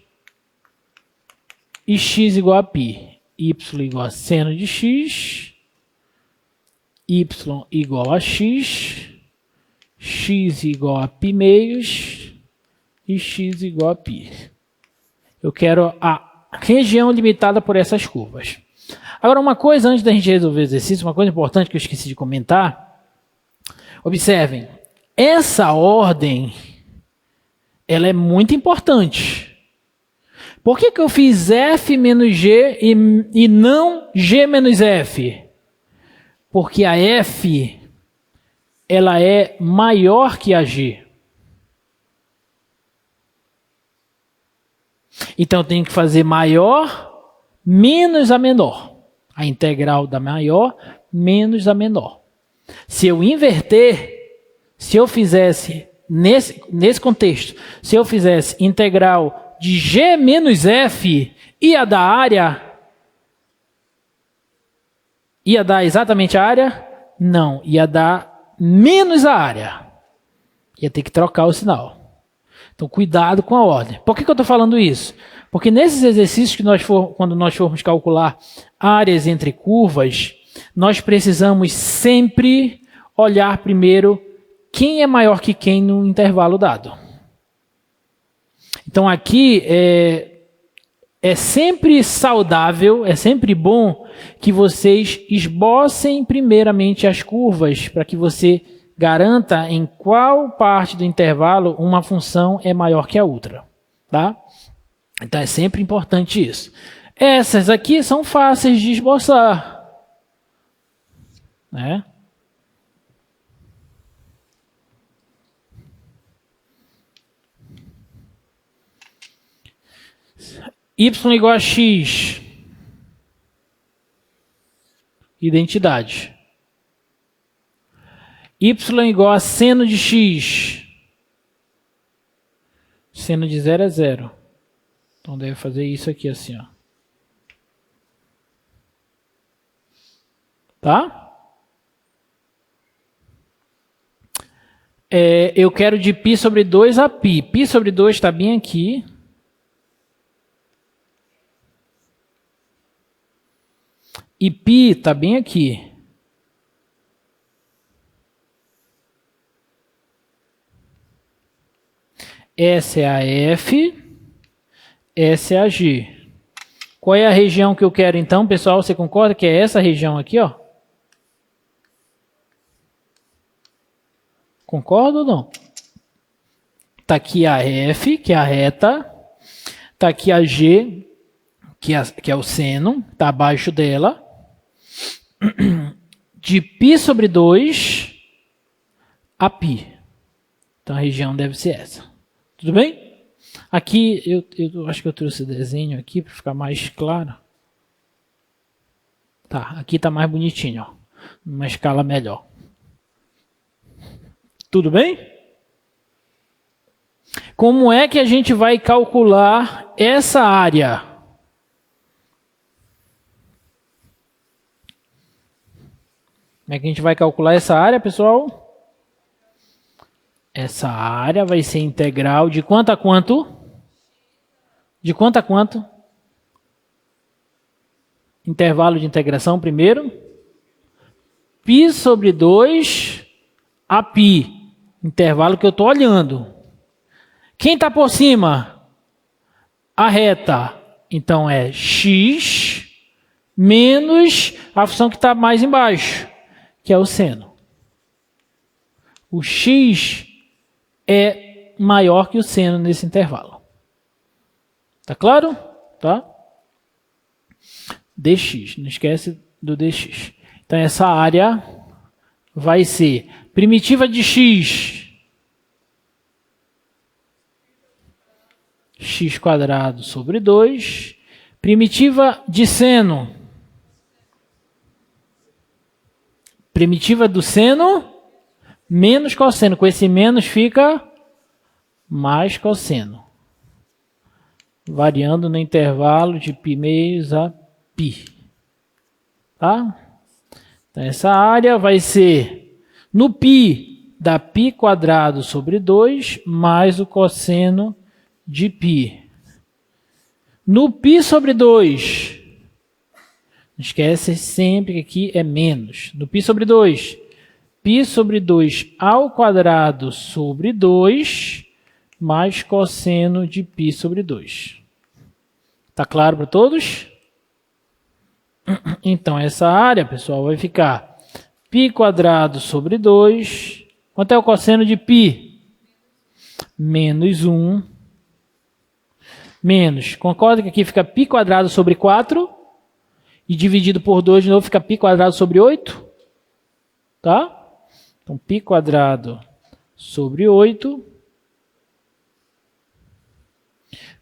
e x igual a π. Y igual a seno de x, y igual a x, x igual a π meios e x igual a π. Eu quero a região limitada por essas curvas. Agora, uma coisa antes da gente resolver o exercício, uma coisa importante que eu esqueci de comentar. Observem, essa ordem, ela é muito importante. Por que eu fiz f menos g e não g menos f? Porque a f, ela é maior que a g. Então eu tenho que fazer maior menos a menor. A integral da maior menos a menor. Se eu inverter, se eu fizesse, nesse contexto, se eu fizesse integral de g menos f, ia dar área? Ia dar exatamente a área? Não, ia dar menos a área. Ia ter que trocar o sinal. Então, cuidado com a ordem. Por que eu estou falando isso? Porque nesses exercícios, quando nós formos calcular áreas entre curvas, nós precisamos sempre olhar primeiro quem é maior que quem no intervalo dado. Então, aqui é sempre saudável, é sempre bom que vocês esbocem primeiramente as curvas, para que você garanta em qual parte do intervalo uma função é maior que a outra. Tá? Então é sempre importante isso. Essas aqui são fáceis de esboçar, né? Y igual a x. Identidade. Y igual a seno de x. Seno de 0 é 0. Então deve fazer isso aqui assim, ó. Tá? Eu quero de π sobre 2 a π. Π sobre 2 está bem aqui. E π está bem aqui. Essa é a F, essa é a G. Qual é a região que eu quero então, pessoal? Você concorda que é essa região aqui, ó? Concorda ou não? Está aqui a F, que é a reta. Está aqui a G, que é o seno, está abaixo dela. De π sobre 2 a π. Então a região deve ser essa. Tudo bem? Aqui eu acho que eu trouxe o desenho aqui para ficar mais claro. Tá, aqui está mais bonitinho, ó. Numa escala melhor. Tudo bem? Como é que a gente vai calcular essa área? Como é que a gente vai calcular essa área, pessoal? Essa área vai ser integral de quanto a quanto? De quanto a quanto? Intervalo de integração primeiro. π sobre 2 a π. Intervalo que eu estou olhando. Quem está por cima? A reta. Então é x menos a função que está mais embaixo, que é o seno. O x é maior que o seno nesse intervalo. Tá claro? Tá? dx, não esquece do dx. Então essa área vai ser primitiva de x, x quadrado sobre 2, primitiva de seno, primitiva do seno menos cosseno, com esse menos fica mais cosseno, variando no intervalo de π meios a π. Tá? Então essa área vai ser no π da π quadrado sobre 2 mais o cosseno de π. No π sobre 2, não esquece sempre que aqui é menos. No π sobre 2, π sobre 2 ao quadrado sobre 2 mais cosseno de π sobre 2. Tá claro para todos? Então essa área, pessoal, vai ficar π quadrado sobre 2. Quanto é o cosseno de π? Menos 1. Menos, concorda que aqui fica π quadrado sobre 4. E dividido por 2 de novo fica π quadrado sobre 8. Tá? Então π quadrado sobre 8.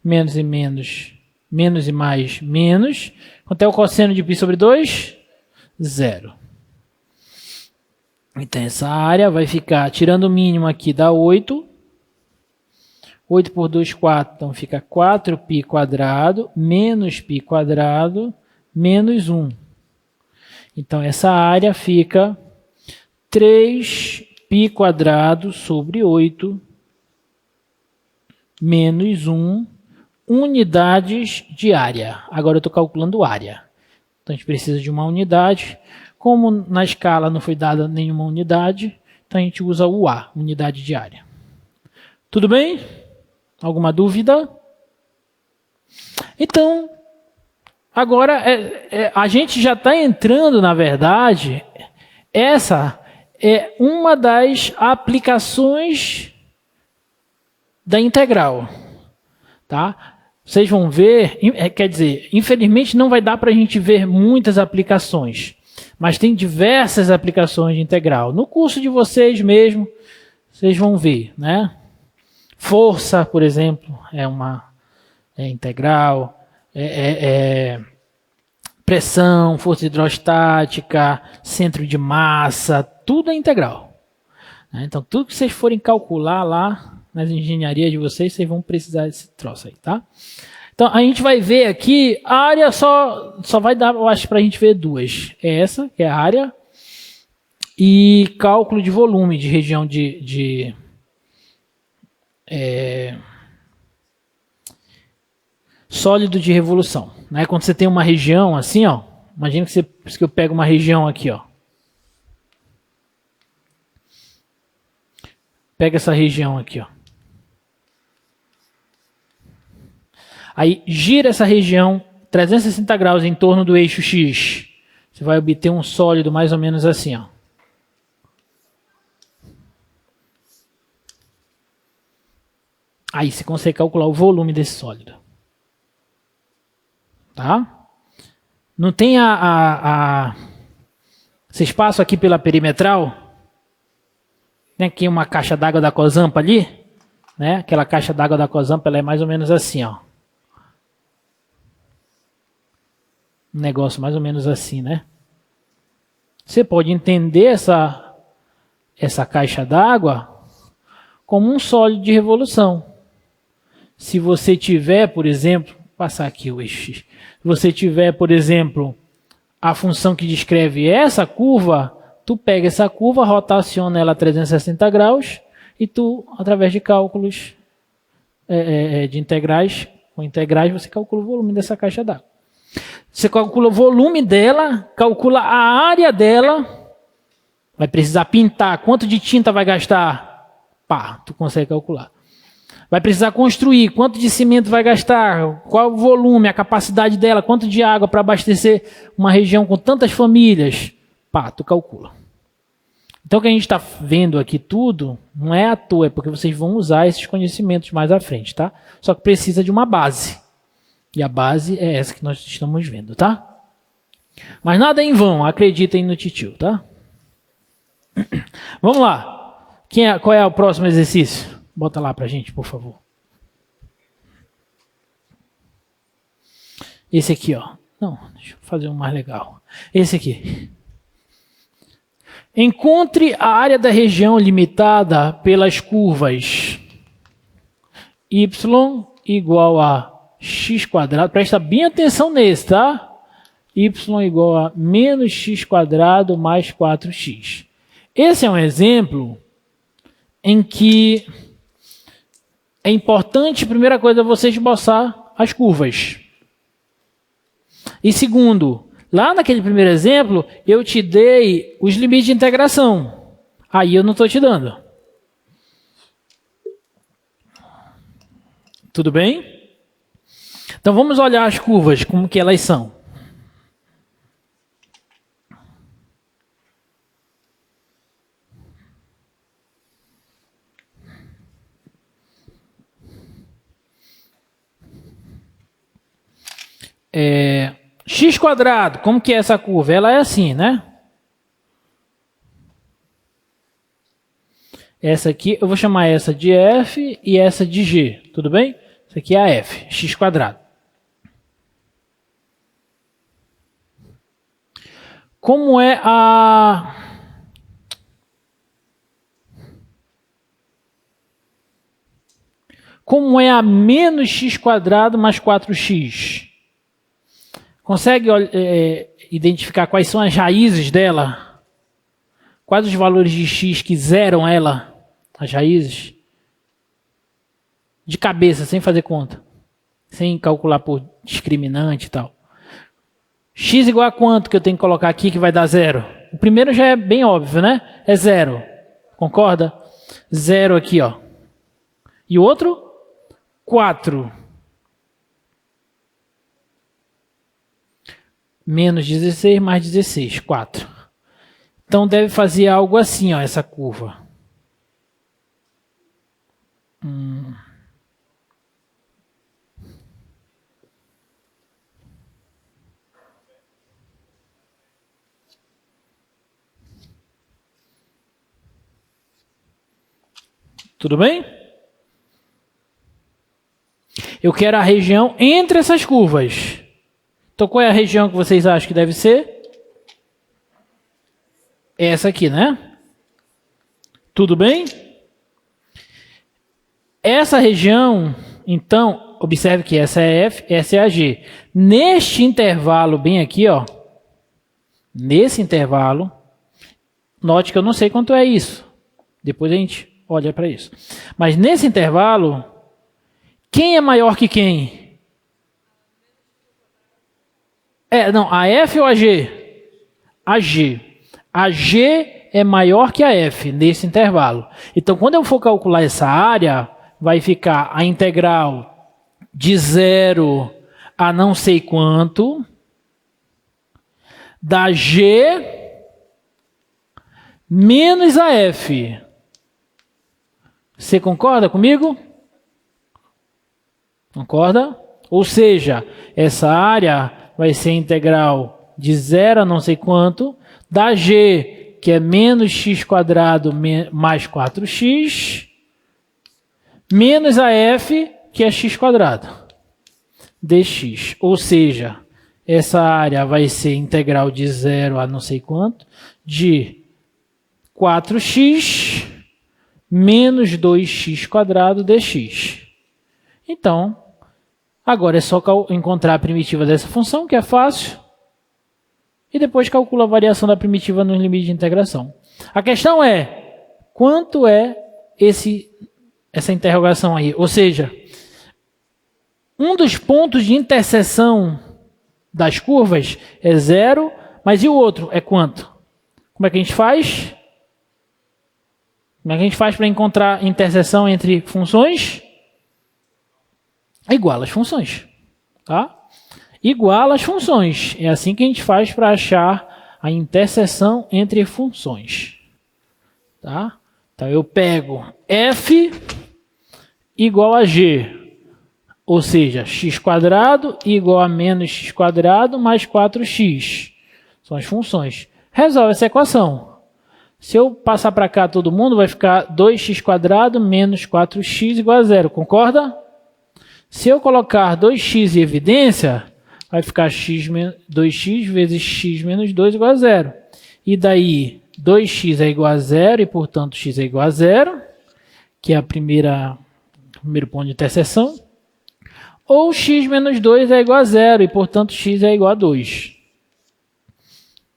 Menos e menos. Menos e mais, menos. Quanto é o cosseno de π sobre 2? 0. Então essa área vai ficar, tirando o mínimo aqui, dá 8. 8 por 2, 4. Então fica 4π quadrado menos π quadrado menos 1. Então essa área fica 3π quadrado sobre 8 menos 1 unidades de área. Agora eu estou calculando área. Então a gente precisa de uma unidade. Como na escala não foi dada nenhuma unidade, então a gente usa o A, unidade de área. Tudo bem? Alguma dúvida? Então, agora a gente já está entrando, na verdade, essa é uma das aplicações da integral. Tá? Vocês vão ver, quer dizer, infelizmente não vai dar para a gente ver muitas aplicações, mas tem diversas aplicações de integral. No curso de vocês mesmo, vocês vão ver, né? Força, por exemplo, é uma integral, pressão, força hidrostática, centro de massa, tudo é integral. Então, tudo que vocês forem calcular lá nas engenharias de vocês vão precisar desse troço aí, tá? Então, a gente vai ver aqui, a área só vai dar, eu acho, para a gente ver duas. É essa, que é a área, e cálculo de volume de região sólido de revolução. Né? Quando você tem uma região assim, ó, imagina que eu pego uma região aqui, ó. Pega essa região aqui, ó. Aí gira essa região 360 graus em torno do eixo X. Você vai obter um sólido mais ou menos assim, ó. Aí você consegue calcular o volume desse sólido. Tá? Não tem Vocês passam aqui pela perimetral? Tem aqui uma caixa d'água da Cozampa ali? Né? Aquela caixa d'água da Cozampa, ela é mais ou menos assim, ó. Um negócio mais ou menos assim, né? Você pode entender essa caixa d'água como um sólido de revolução. Se você tiver, por exemplo, passar aqui o eixo X. Se você tiver, por exemplo, a função que descreve essa curva, tu pega essa curva, rotaciona ela a 360 graus e tu, através de cálculos de integrais, com integrais, você calcula o volume dessa caixa d'água. Você calcula o volume dela, calcula a área dela, vai precisar pintar, quanto de tinta vai gastar? Pá, tu consegue calcular. Vai precisar construir, quanto de cimento vai gastar, qual o volume, a capacidade dela, quanto de água para abastecer uma região com tantas famílias. Pá, tu calcula. Então o que a gente está vendo aqui tudo não é à toa, é porque vocês vão usar esses conhecimentos mais à frente, tá? Só que precisa de uma base. E a base é essa que nós estamos vendo, tá? Mas nada em vão, acreditem no titio, tá? Vamos lá. Qual é o próximo exercício? Bota lá pra gente, por favor. Esse aqui, ó. Não, deixa eu fazer um mais legal. Esse aqui. Encontre a área da região limitada pelas curvas y igual a x quadrado. Presta bem atenção nesse, tá? Y igual a menos x quadrado mais 4x. Esse é um exemplo em que é importante, primeira coisa, você esboçar as curvas. E segundo, lá naquele primeiro exemplo, eu te dei os limites de integração. Aí eu não estou te dando. Tudo bem? Então vamos olhar as curvas, como que elas são. X quadrado, como que é essa curva? Ela é assim, né? Essa aqui, eu vou chamar essa de F e essa de G, tudo bem? Isso aqui é a F, X quadrado. Como é a... Como é a menos x quadrado mais 4x? Consegue identificar quais são as raízes dela? Quais os valores de x que zeram ela? As raízes? De cabeça, sem fazer conta. Sem calcular por discriminante e tal. X igual a quanto que eu tenho que colocar aqui que vai dar zero? O primeiro já é bem óbvio, né? É zero. Concorda? Zero aqui, ó. E o outro? 4. Menos 16 mais 16, 4. Então deve fazer algo assim, ó, essa curva. Tudo bem? Eu quero a região entre essas curvas. Então, qual é a região que vocês acham que deve ser? Essa aqui, né? Tudo bem? Essa região, então, observe que essa é F, essa é a G. Neste intervalo bem aqui, ó. Nesse intervalo, note que eu não sei quanto é isso. Depois a gente olha para isso. Mas nesse intervalo, quem é maior que quem? Não, a F ou a G? A G. A G é maior que a F nesse intervalo. Então, quando eu for calcular essa área, vai ficar a integral de 0 a não sei quanto da G menos a F. Você concorda comigo? Concorda? Ou seja, essa área vai ser integral de 0 a não sei quanto, da G, que é menos x quadrado mais 4x, menos a F, que é x quadrado, dx. Ou seja, essa área vai ser integral de 0 a não sei quanto, de 4x menos 2x quadrado dx. Então, agora é só encontrar a primitiva dessa função, que é fácil, e depois calcula a variação da primitiva nos limites de integração. A questão é, quanto é essa interrogação aí? Ou seja, um dos pontos de interseção das curvas é 0, mas e o outro é quanto? Como é que a gente faz? Como é que a gente faz para encontrar interseção entre funções? Iguala as funções, tá? Iguala as funções. É assim que a gente faz para achar a interseção entre funções. Tá? Então eu pego f igual a g, ou seja, x² igual a menos x² mais 4x. São as funções. Resolve essa equação. Se eu passar para cá todo mundo, vai ficar 2x² menos 4x igual a 0. Concorda? Se eu colocar 2x em evidência, vai ficar 2x vezes x menos 2 igual a 0. E daí, 2x é igual a 0 e, portanto, x é igual a 0, que é o primeiro ponto de interseção. Ou x menos 2 é igual a 0 e, portanto, x é igual a 2.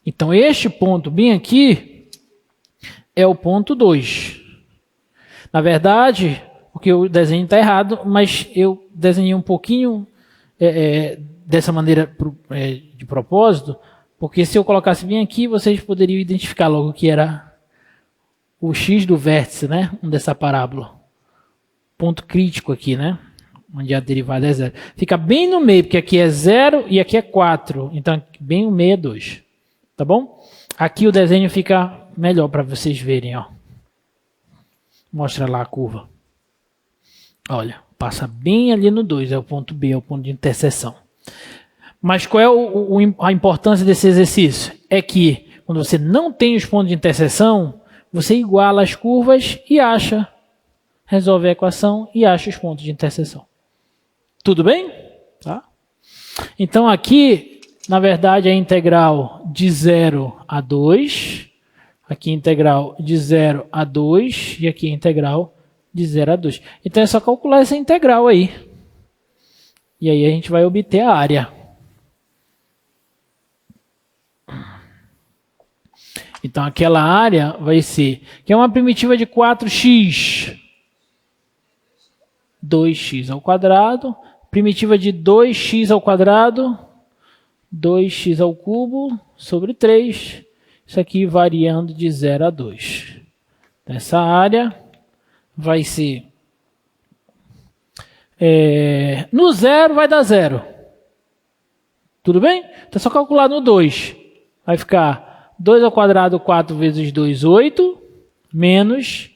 Então, este ponto bem aqui é o ponto 2. Na verdade, porque o desenho está errado, mas eu desenhei um pouquinho dessa maneira de propósito, porque se eu colocasse bem aqui, vocês poderiam identificar logo que era o x do vértice, né? Dessa parábola. Ponto crítico aqui, né? Onde a derivada é 0. Fica bem no meio, porque aqui é 0 e aqui é 4. Então, bem no meio é 2. Tá bom? Aqui o desenho fica melhor para vocês verem, ó. Mostra lá a curva. Olha, passa bem ali no 2, é o ponto B, é o ponto de interseção. Mas qual é a importância desse exercício? É que quando você não tem os pontos de interseção, você iguala as curvas e acha, resolve a equação e acha os pontos de interseção. Tudo bem? Tá? Então aqui, na verdade, é a integral de 0 a 2. Aqui a integral de 0 a 2 e aqui a integral de 0 a 2. Então é só calcular essa integral aí. E aí a gente vai obter a área. Então aquela área vai ser, que é uma primitiva de 4x, 2x ao quadrado, primitiva de 2x ao quadrado, 2x ao cubo sobre 3. Isso aqui variando de 0 a 2. Essa área vai ser... no 0 vai dar 0. Tudo bem? Então é só calcular no 2. Vai ficar 2 ao quadrado, 4 vezes 2, 8. Menos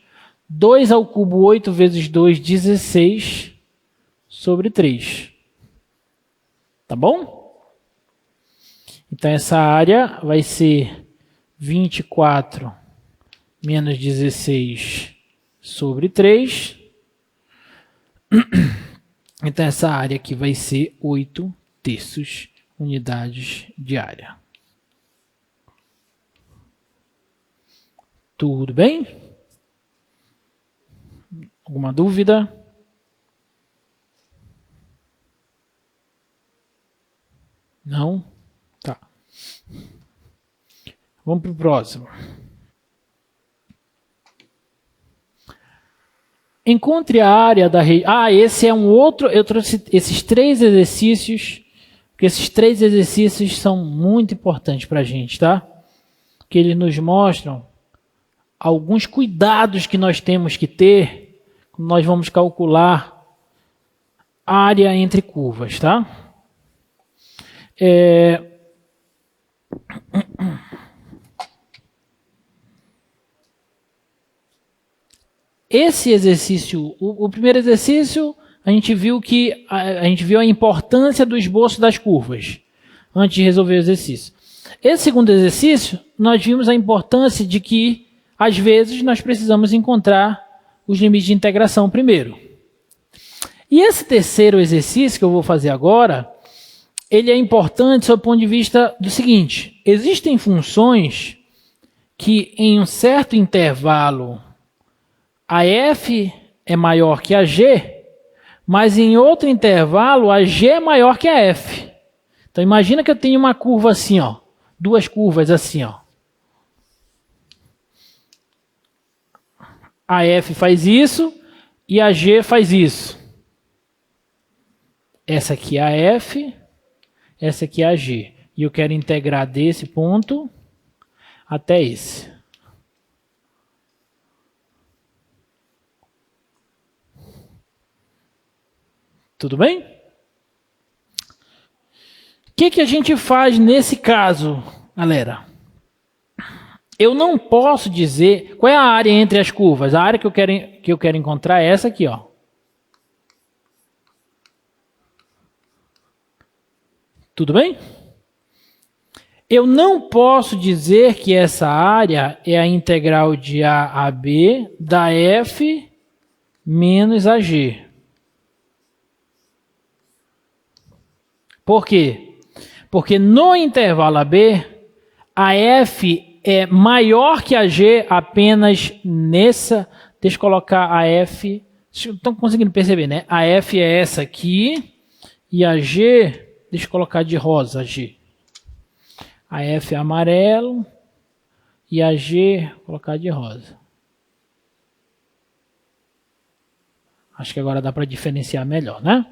2 ao cubo, 8 vezes 2, 16. Sobre 3. Tá bom? Então essa área vai ser 24 menos 16 sobre 3. Então essa área aqui vai ser 8/3 unidades de área. Tudo bem? Alguma dúvida? Não? Tá. Vamos para o próximo. Encontre a área da região. Esse é um outro. Eu trouxe esses 3 exercícios, porque esses 3 exercícios são muito importantes para a gente, tá? Que eles nos mostram alguns cuidados que nós temos que ter quando nós vamos calcular área entre curvas, tá? Esse exercício, o primeiro exercício, a gente viu a importância do esboço das curvas antes de resolver o exercício. Esse segundo exercício, nós vimos a importância de que, às vezes, nós precisamos encontrar os limites de integração primeiro. E esse terceiro exercício que eu vou fazer agora, ele é importante sob o ponto de vista do seguinte: existem funções que em um certo intervalo a f é maior que a g, mas em outro intervalo a g é maior que a f. Então imagina que eu tenho uma curva assim, ó, 2 curvas assim, ó. A f faz isso e a g faz isso. Essa aqui é a f, essa aqui é a g. E eu quero integrar desse ponto até esse. Tudo bem? O que a gente faz nesse caso, galera? eu não posso dizer qual é a área entre as curvas. A área que eu quero encontrar é essa aqui, ó. Tudo bem? Eu não posso dizer que essa área é a integral de A a B da F menos a G. Por quê? Porque no intervalo AB, a F é maior que a G apenas nessa... Deixa eu colocar a F... Estão conseguindo perceber, né? A F é essa aqui e a G... Deixa eu colocar de rosa a G. A F é amarelo e a G vou colocar de rosa. Acho que agora dá para diferenciar melhor, né?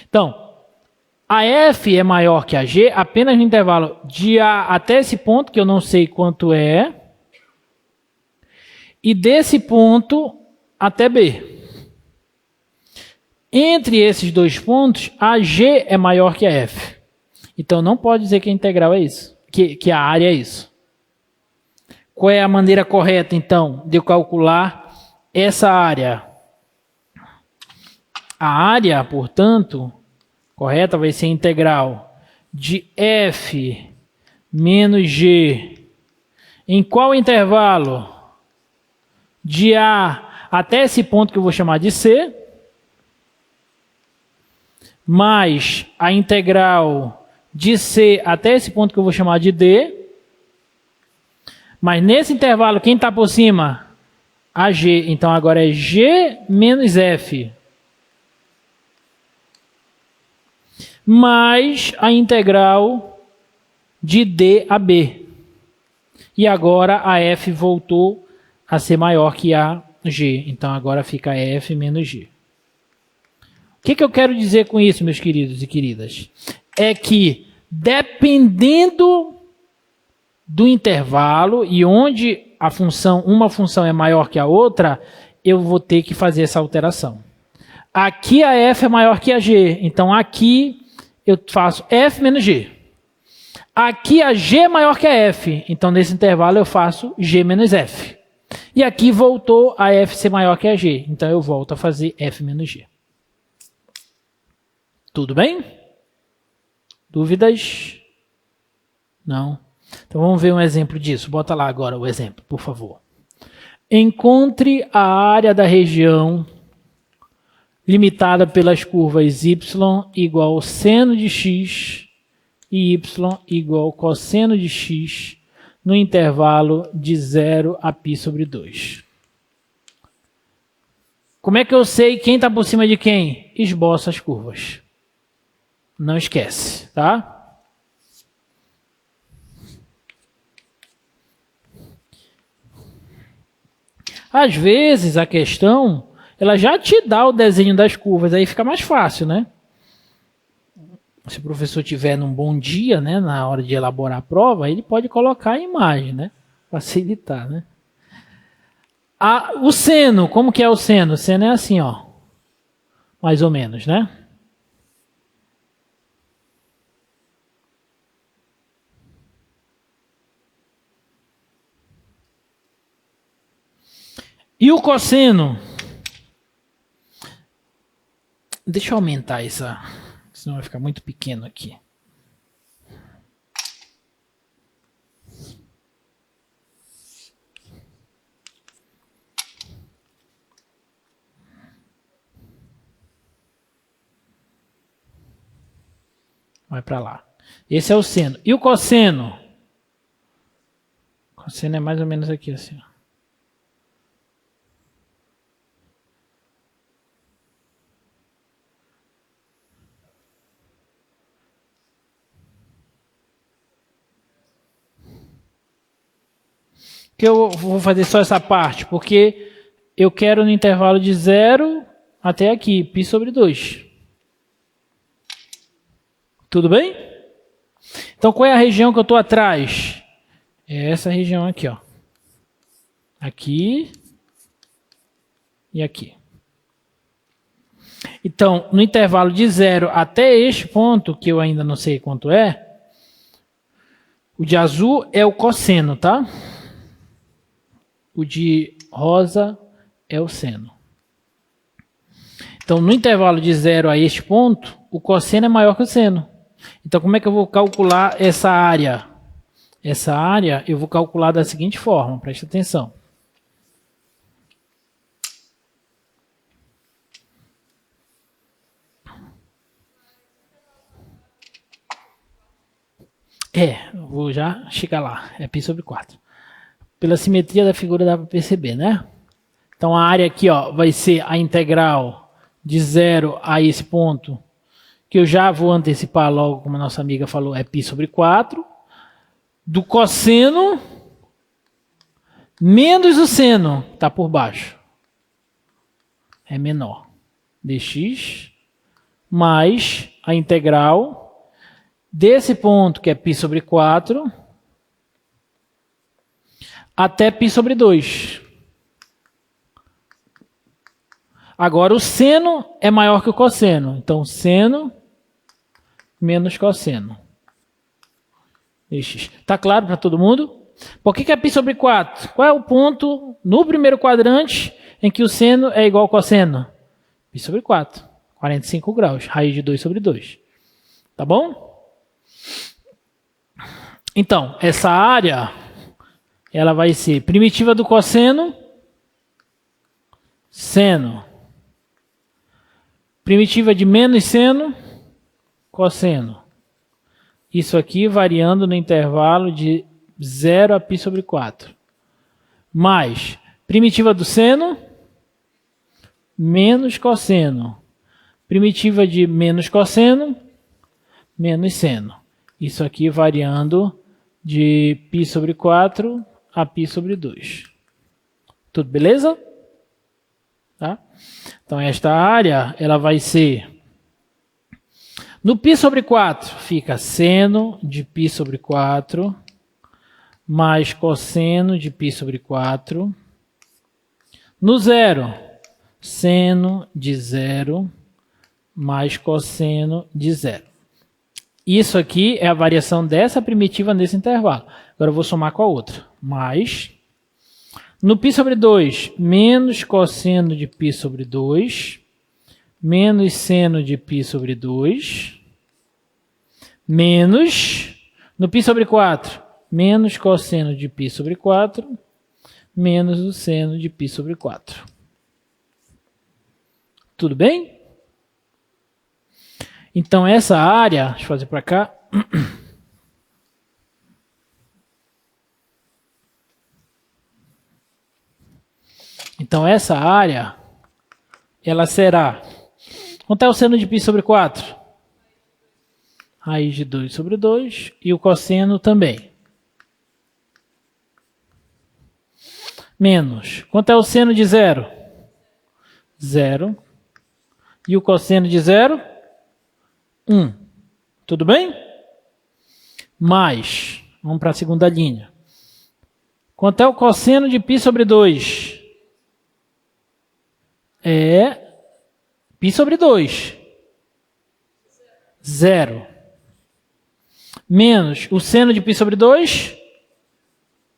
Então, a F é maior que a G apenas no intervalo de A até esse ponto, que eu não sei quanto é, e desse ponto até B. Entre esses dois pontos, a G é maior que a F. Então, não pode dizer que a integral é isso, que a área é isso. Qual é a maneira correta, então, de eu calcular essa área? A área, portanto, correta vai ser a integral de F menos G. Em qual intervalo? De A até esse ponto que eu vou chamar de C, mais a integral de C até esse ponto que eu vou chamar de D. Mas nesse intervalo, quem está por cima? A G. Então agora é G menos F. Mais a integral de D a B. E agora a F voltou a ser maior que a G. Então agora fica F menos G. O que eu quero dizer com isso, meus queridos e queridas? É que, dependendo do intervalo e onde uma função é maior que a outra, eu vou ter que fazer essa alteração. Aqui a F é maior que a G, então aqui eu faço F menos G. Aqui a G é maior que a F, então nesse intervalo eu faço G menos F. E aqui voltou a F ser maior que a G, então eu volto a fazer F menos G. Tudo bem? Dúvidas? Não? Então vamos ver um exemplo disso. Bota lá agora o exemplo, por favor. Encontre a área da região limitada pelas curvas y igual seno de x e y igual cosseno de x no intervalo de 0 a π sobre 2. Como é que eu sei quem está por cima de quem? Esboça as curvas. Não esquece, tá? Às vezes a questão, ela já te dá o desenho das curvas, aí fica mais fácil, né? Se o professor tiver num bom dia, né, na hora de elaborar a prova, ele pode colocar a imagem, né? Facilitar, né? O seno, como que é o seno? O seno é assim, ó. Mais ou menos, né? E o cosseno? Deixa eu aumentar essa, senão vai ficar muito pequeno aqui. Vai para lá. Esse é o seno. E o cosseno? O cosseno é mais ou menos aqui assim, ó. Que eu vou fazer só essa parte, porque eu quero no intervalo de 0 até aqui, π sobre 2. Tudo bem? Então, qual é a região que eu estou atrás? É essa região aqui, ó. Aqui e aqui. Então, no intervalo de 0 até este ponto, que eu ainda não sei quanto é, o de azul é o cosseno, tá? O de rosa é o seno. Então, no intervalo de 0 a este ponto, o cosseno é maior que o seno. Então, como é que eu vou calcular essa área? Essa área eu vou calcular da seguinte forma, preste atenção. Vou já chegar lá. É π sobre 4. Pela simetria da figura dá para perceber, né? Então a área aqui, ó, vai ser a integral de 0 a esse ponto, que eu já vou antecipar logo, como a nossa amiga falou, é π sobre 4, do cosseno menos o seno, que está por baixo. É menor. Dx mais a integral desse ponto, que é π sobre 4, até π sobre 2. Agora, o seno é maior que o cosseno. Então, seno menos cosseno. Está claro para todo mundo? Por que é π sobre 4? Qual é o ponto no primeiro quadrante em que o seno é igual ao cosseno? π sobre 4. 45 graus. Raiz de 2 sobre 2. Tá bom? Então, essa área, ela vai ser primitiva do cosseno, seno. Primitiva de menos seno, cosseno. Isso aqui variando no intervalo de 0 a π sobre 4. Mais primitiva do seno, menos cosseno. Primitiva de menos cosseno, menos seno. Isso aqui variando de π sobre 4 a π sobre 2. Tudo beleza? Tá? Então, esta área, ela vai ser... No π sobre 4, fica seno de π sobre 4, mais cosseno de π sobre 4. No zero, seno de 0, mais cosseno de 0. Isso aqui é a variação dessa primitiva nesse intervalo. Agora eu vou somar com a outra. Mais... No π sobre 2, menos cosseno de π sobre 2, menos seno de π sobre 2, menos, no π sobre 4, menos cosseno de π sobre 4, menos o seno de π sobre 4. Tudo bem? Então, essa área, deixa eu fazer para cá... Então, essa área, ela será... Quanto é o seno de π sobre 4? Raiz de 2 sobre 2. E o cosseno também. Menos. Quanto é o seno de 0? 0. E o cosseno de 0? 1. Tudo bem? Mais. Vamos para a segunda linha. Quanto é o cosseno de π sobre 2? É π sobre 2. 0. Menos o seno de π sobre 2?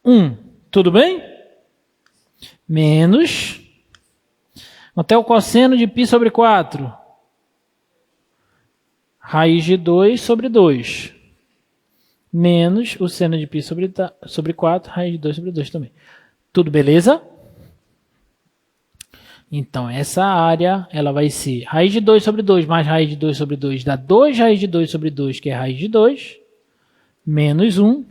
1. Tudo bem? Menos. Quanto é o cosseno de π sobre 4? Raiz de 2 sobre 2. Menos o seno de π sobre 4, raiz de 2 sobre 2 também. Tudo beleza? Então, essa área, ela vai ser raiz de 2 sobre 2 mais raiz de 2 sobre 2 dá 2 raiz de 2 sobre 2, que é raiz de 2, menos 1,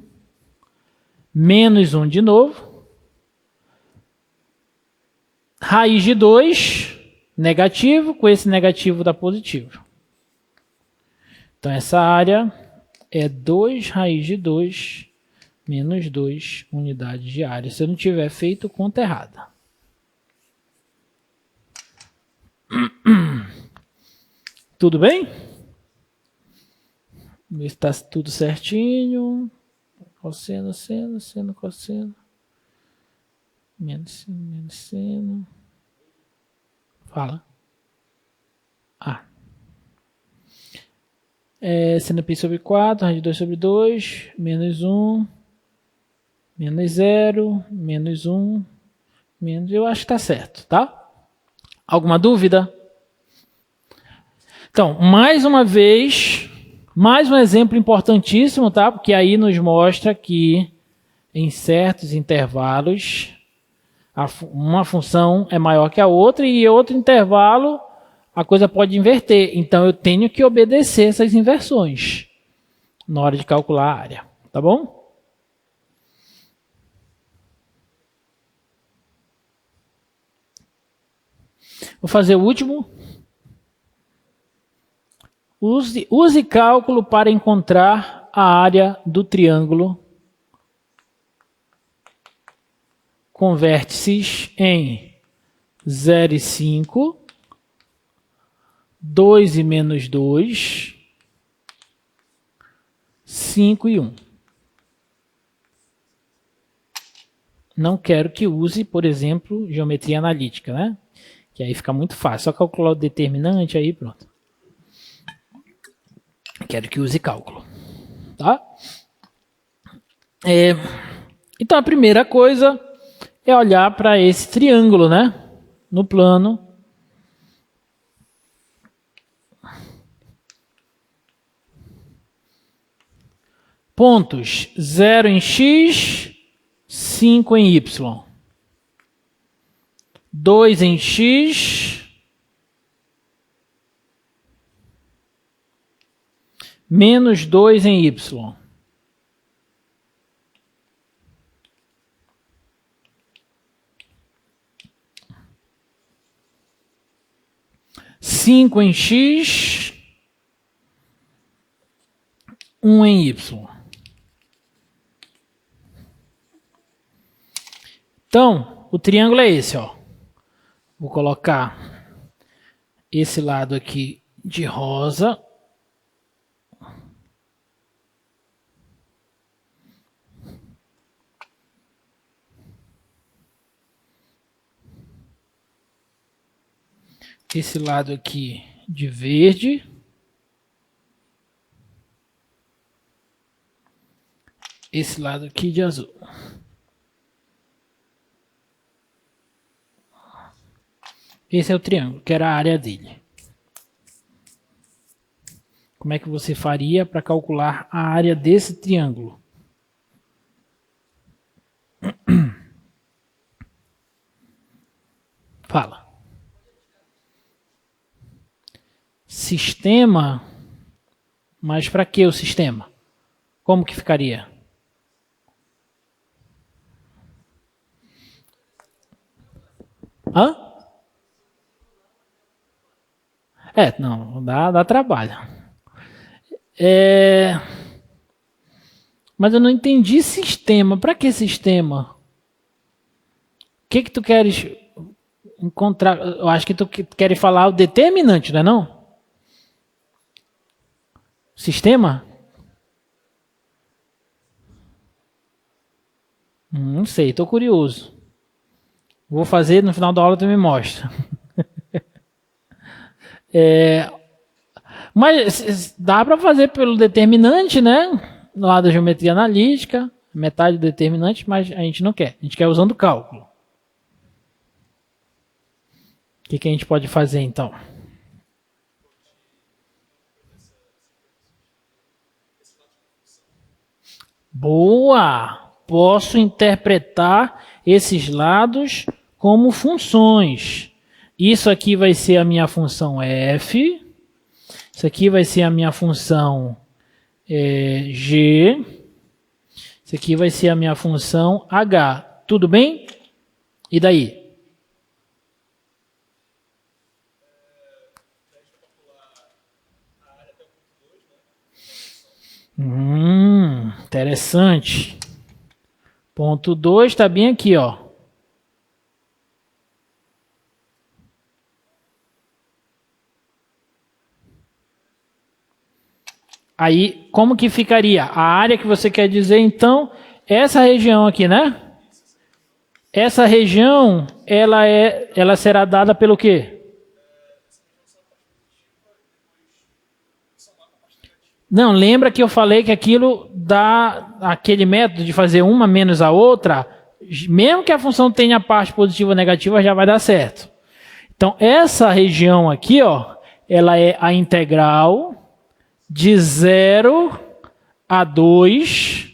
menos 1 de novo, raiz de 2, negativo, com esse negativo dá positivo. Então, essa área é 2 raiz de 2 menos 2 unidades de área, se eu não tiver feito conta errada. Tudo bem? Ver se está tudo certinho. Cosseno, seno, seno, cosseno. Menos seno, menos seno. Fala. Seno π sobre 4, raiz de 2 sobre 2, menos 1, menos 0, menos 1, menos, eu acho que está certo, tá? Alguma dúvida? Então, mais uma vez, mais um exemplo importantíssimo, tá? Porque aí nos mostra que em certos intervalos uma função é maior que a outra e em outro intervalo a coisa pode inverter. Então eu tenho que obedecer essas inversões na hora de calcular a área, tá bom? Vou fazer o último. Use cálculo para encontrar a área do triângulo com vértices em 0 e 5, 2 e menos 2, 5 e 1. Não quero que use, por exemplo, geometria analítica, né? Que aí fica muito fácil. Só calcular o determinante, aí pronto. Quero que use cálculo. Tá? Então a primeira coisa é olhar para esse triângulo, né? No plano. Pontos 0 em x, 5 em y. 2 em x, menos 2 em y. Cinco em x, 1 em y. Então, o triângulo é esse, ó. Vou colocar esse lado aqui de rosa. Esse lado aqui de verde. Esse lado aqui de azul. Esse é o triângulo, que era a área dele. Como é que você faria para calcular a área desse triângulo? Fala. Sistema, mas para que o sistema? Como que ficaria? Hã? Não, dá trabalho. Mas eu não entendi sistema. Para que sistema? O que tu queres encontrar? Eu acho que tu queres falar o determinante, não é não? Sistema? Não sei, estou curioso. Vou fazer, no final da aula tu me mostra. Mas dá para fazer pelo determinante, né? Lá da geometria analítica, metade do determinante, mas a gente não quer. A gente quer usando cálculo. O que a gente pode fazer então? Boa! Posso interpretar esses lados como funções. Isso aqui vai ser a minha função f. Isso aqui vai ser a minha função g. Isso aqui vai ser a minha função h. Tudo bem? E daí? Interessante. Ponto 2 está bem aqui, ó. Aí, como que ficaria? A área que você quer dizer, então, essa região aqui, né? Essa região, ela será dada pelo quê? Não, lembra que eu falei que aquilo dá aquele método de fazer uma menos a outra, mesmo que a função tenha parte positiva ou negativa, já vai dar certo. Então, essa região aqui, ó, ela é a integral de 0 a 2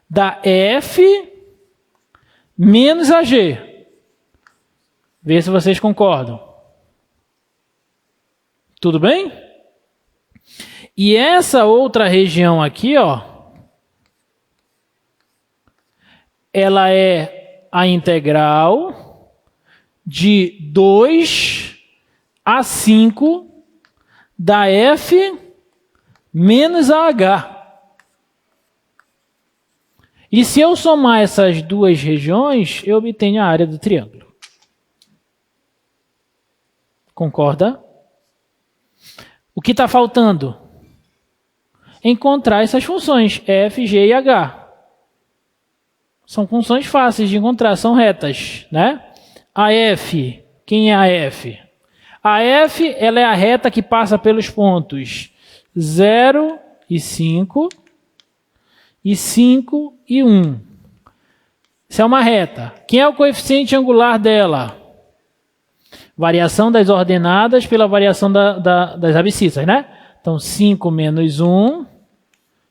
da f menos a g. Vê se vocês concordam. Tudo bem? E essa outra região aqui, ó, ela é a integral de 2 a 5 da f menos a h. E se eu somar essas duas regiões, eu obtenho a área do triângulo. Concorda? O que está faltando? Encontrar essas funções, f, g e h. São funções fáceis de encontrar, são retas, né? A f, quem é a f? A f, ela é a reta que passa pelos pontos 0 e 5, e 5 e 1. Isso é uma reta. Quem é o coeficiente angular dela? Variação das ordenadas pela variação das abscissas, né? Então, 5 menos 1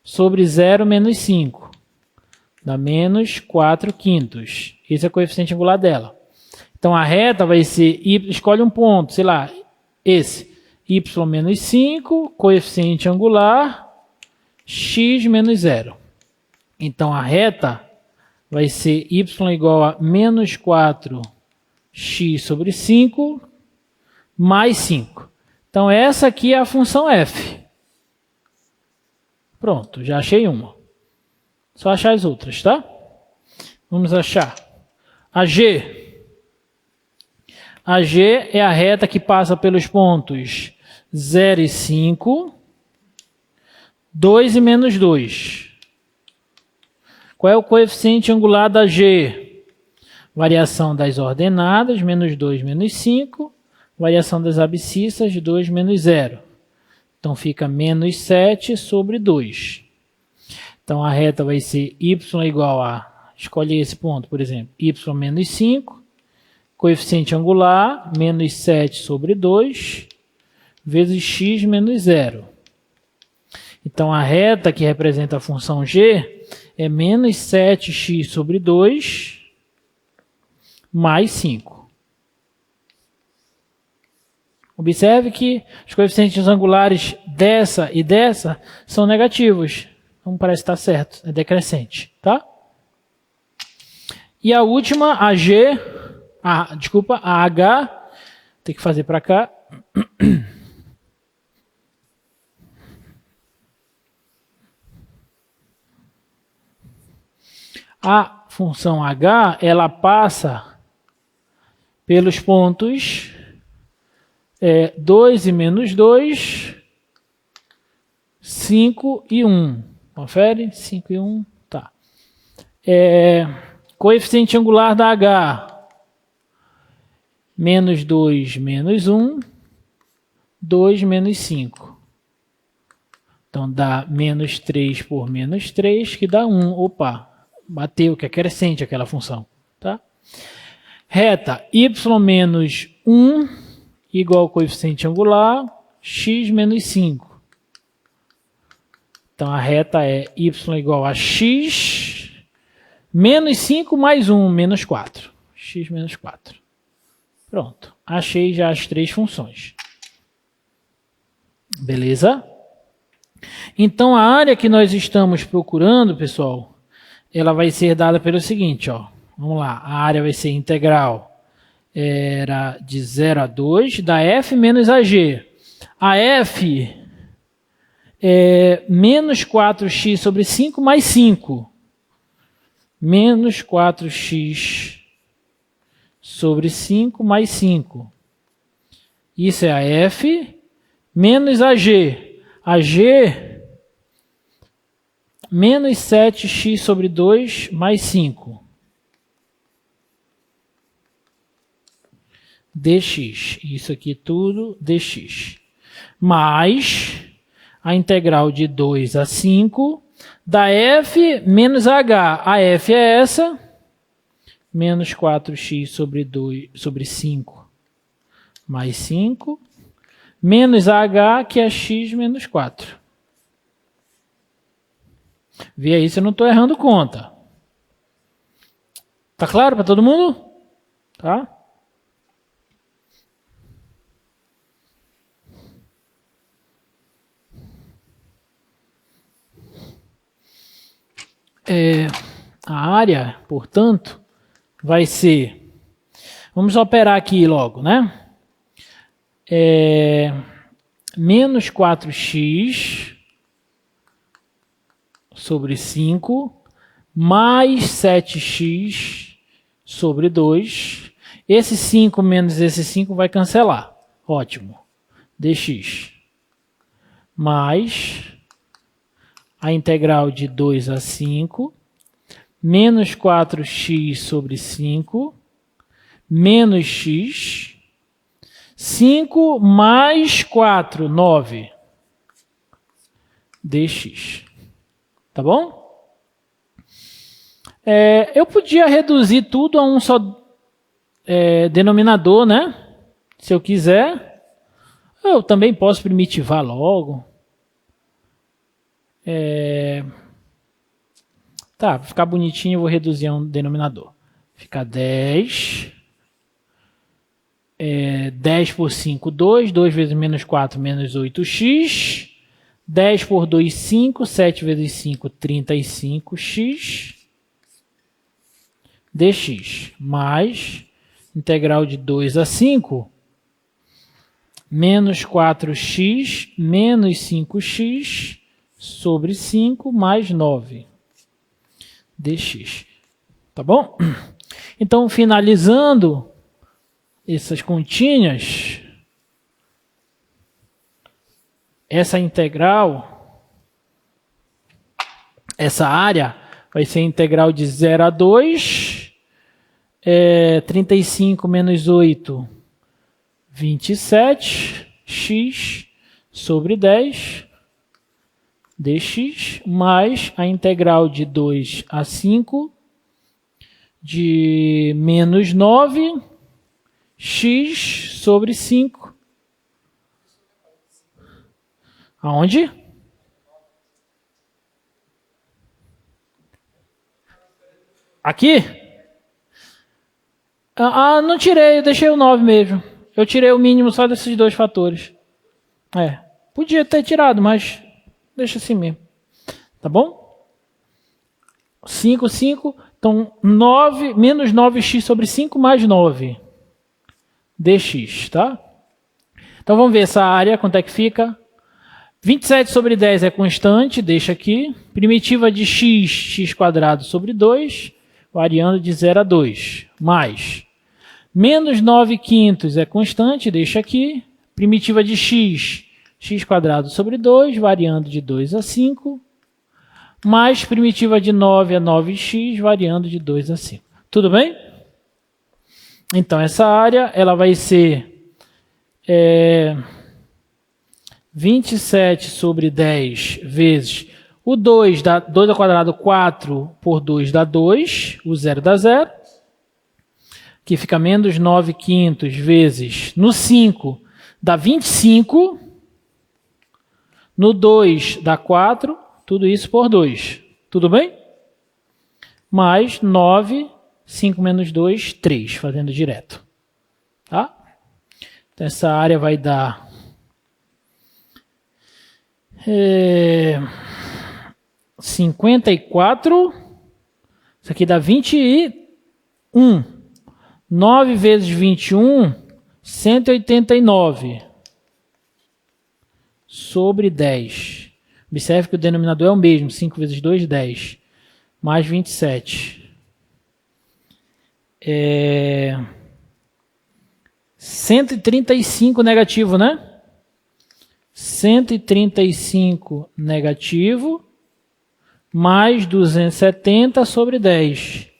sobre 0 menos 5. Dá menos 4 quintos. Esse é o coeficiente angular dela. Então, a reta vai ser, escolhe um ponto, sei lá, esse. Y menos 5, coeficiente angular, x menos 0. Então, a reta vai ser y igual a menos 4x sobre 5 mais 5. Então, essa aqui é a função f. Pronto, já achei uma. Só achar as outras, tá? Vamos achar a g. A g é a reta que passa pelos pontos 0 e 5, 2 e menos 2. Qual é o coeficiente angular da g? Variação das ordenadas, menos 2, menos 5. Variação das abscissas, 2 menos 0. Então, fica menos 7 sobre 2. Então, a reta vai ser y igual a, escolhe esse ponto, por exemplo, y menos 5, coeficiente angular, menos 7 sobre 2, vezes x menos 0. Então, a reta que representa a função g é menos 7x sobre 2, mais 5. Observe que os coeficientes angulares dessa e dessa são negativos. Não parece estar certo, é decrescente, tá? E a última, a H, tem que fazer para cá. A função H, ela passa pelos pontos 2 e menos 2, 5 e 1. Confere? 5 e 1, tá. Coeficiente angular da H, menos 2 menos 1, 2 menos 5. Então, dá menos 3 por menos 3, que dá 1. Opa, bateu, que é crescente aquela função. Tá? Reta y menos 1 igual ao coeficiente angular, x menos 5. Então, a reta é y igual a x menos 5 mais 1, menos 4. X menos 4. Pronto. Achei já as três funções. Beleza? Então, a área que nós estamos procurando, pessoal, ela vai ser dada pelo seguinte, ó. Vamos lá. A área vai ser integral. Era de 0 a 2, da f menos a g. A f é menos 4x sobre 5 mais 5. Menos 4x sobre 5 mais 5. Isso é a f menos a g. A g, menos 7x sobre 2 mais 5. dx. Isso aqui tudo dx. Mais a integral de 2 a 5 da f menos a h. A f é essa. menos 4x sobre 5 mais 5, menos AH, que é x menos 4. Vê aí se eu não estou errando conta. Tá claro para todo mundo? Tá? A área, portanto, vai ser... Vamos operar aqui logo, né? Menos 4x sobre 5 mais 7x sobre 2. Esse 5 menos esse 5 vai cancelar. Ótimo. dx. Mais a integral de 2 a 5, menos 4x sobre 5, menos x, 5 mais 4, 9, dx. Tá bom? Eu podia reduzir tudo a um só denominador, né? Se eu quiser. Eu também posso primitivar logo. Tá, para ficar bonitinho eu vou reduzir a um denominador. Fica 10. 10 por 5, 2. 2 vezes menos 4, menos 8x. 10 por 2, 5. 7 vezes 5, 35x. dx. Mais integral de 2 a 5. Menos 4x menos 5x sobre 5 mais 9 dx. Tá bom? Então, finalizando essas continhas, essa integral, essa área vai ser integral de 0 a 2, 35 menos 8, 27, x sobre 10, dx, mais a integral de 2 a 5, de menos 9, x sobre 5. Aonde? Aqui? Não tirei, eu deixei o 9 mesmo. Eu tirei o mínimo só desses dois fatores. Podia ter tirado, mas deixa assim mesmo. Tá bom? 5, 5. Então, 9, menos 9x sobre 5 mais 9. dx, tá? Então, vamos ver essa área, quanto é que fica? 27 sobre 10 é constante, deixa aqui. Primitiva de x, x² sobre 2, variando de 0 a 2. Mais. Menos 9 quintos é constante, deixa aqui. Primitiva de x, x² sobre 2, variando de 2 a 5. Mais primitiva de 9 a 9x, variando de 2 a 5. Tudo bem? Então, essa área ela vai ser 27 sobre 10 vezes o 2, 2 ao quadrado, 4 por 2 dá 2, o 0 dá 0. Que fica menos 9 quintos vezes no 5 dá 25. No 2 dá 4, tudo isso por 2. Tudo bem? Mais 9, 5 menos 2, 3, fazendo direto. Tá? Então, essa área vai dar 54. Isso aqui dá 21. 9 vezes 21, 189. Sobre 10. Observe que o denominador é o mesmo. 5 vezes 2, 10. Mais 27. 135 negativo, né? 135 negativo. Mais 270 sobre 10.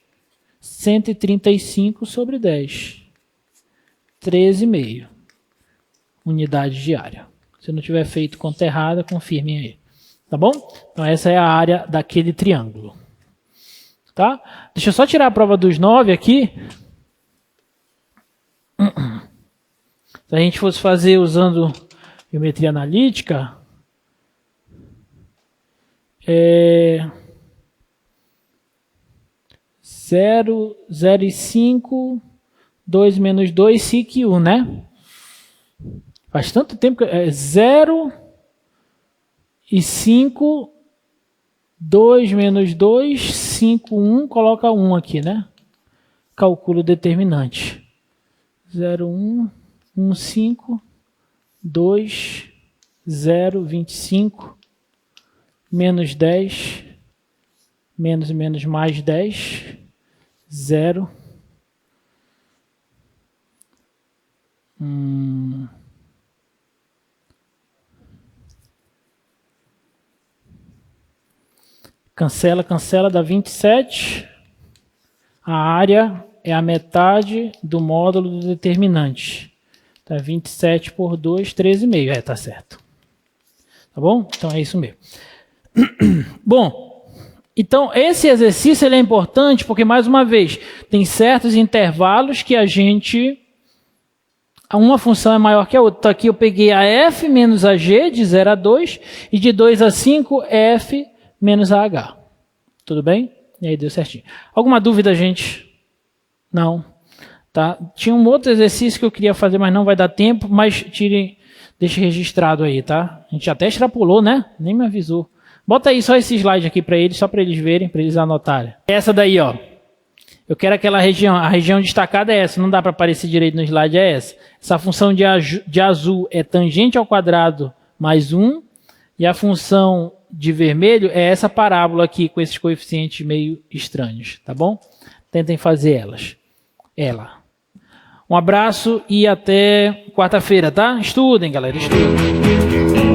135 sobre 10. 13,5. Unidade de área. Se não tiver feito conta errada, confirmem aí. Tá bom? Então, essa é a área daquele triângulo. Tá? Deixa eu só tirar a prova dos 9 aqui. Se a gente fosse fazer usando geometria analítica, 0, 0 e 5, 2 menos 2, SIC 1, né? Faz tanto tempo que... 0 e 5, 2 menos 2, 5, 1, coloca 1 aqui, né? Calculo determinante. 0, 1, 1, 5, 2, 0, 25, menos 10, menos menos mais 10, 0. Cancela, cancela, dá 27. A área é a metade do módulo do determinante. Tá, 27 por 2, 13,5. Tá certo. Tá bom? Então é isso mesmo. Bom, então esse exercício ele é importante porque, mais uma vez, tem certos intervalos que a gente... Uma função é maior que a outra. Então aqui eu peguei a f menos a g, de 0 a 2, e de 2 a 5, f menos a h. Tudo bem? E aí deu certinho. Alguma dúvida, gente? Não. Tá? Tinha um outro exercício que eu queria fazer, mas não vai dar tempo, mas deixe registrado aí, tá? A gente até extrapolou, né? Nem me avisou. Bota aí só esse slide aqui para eles, só para eles verem, para eles anotarem. Essa daí, ó. Eu quero aquela região, a região destacada é essa, não dá para aparecer direito no slide, é essa. Essa função de azul é tangente ao quadrado mais 1, e a função de vermelho é essa parábola aqui, com esses coeficientes meio estranhos, tá bom? Tentem fazer ela. Um abraço e até quarta-feira, tá? Estudem, galera, estudem.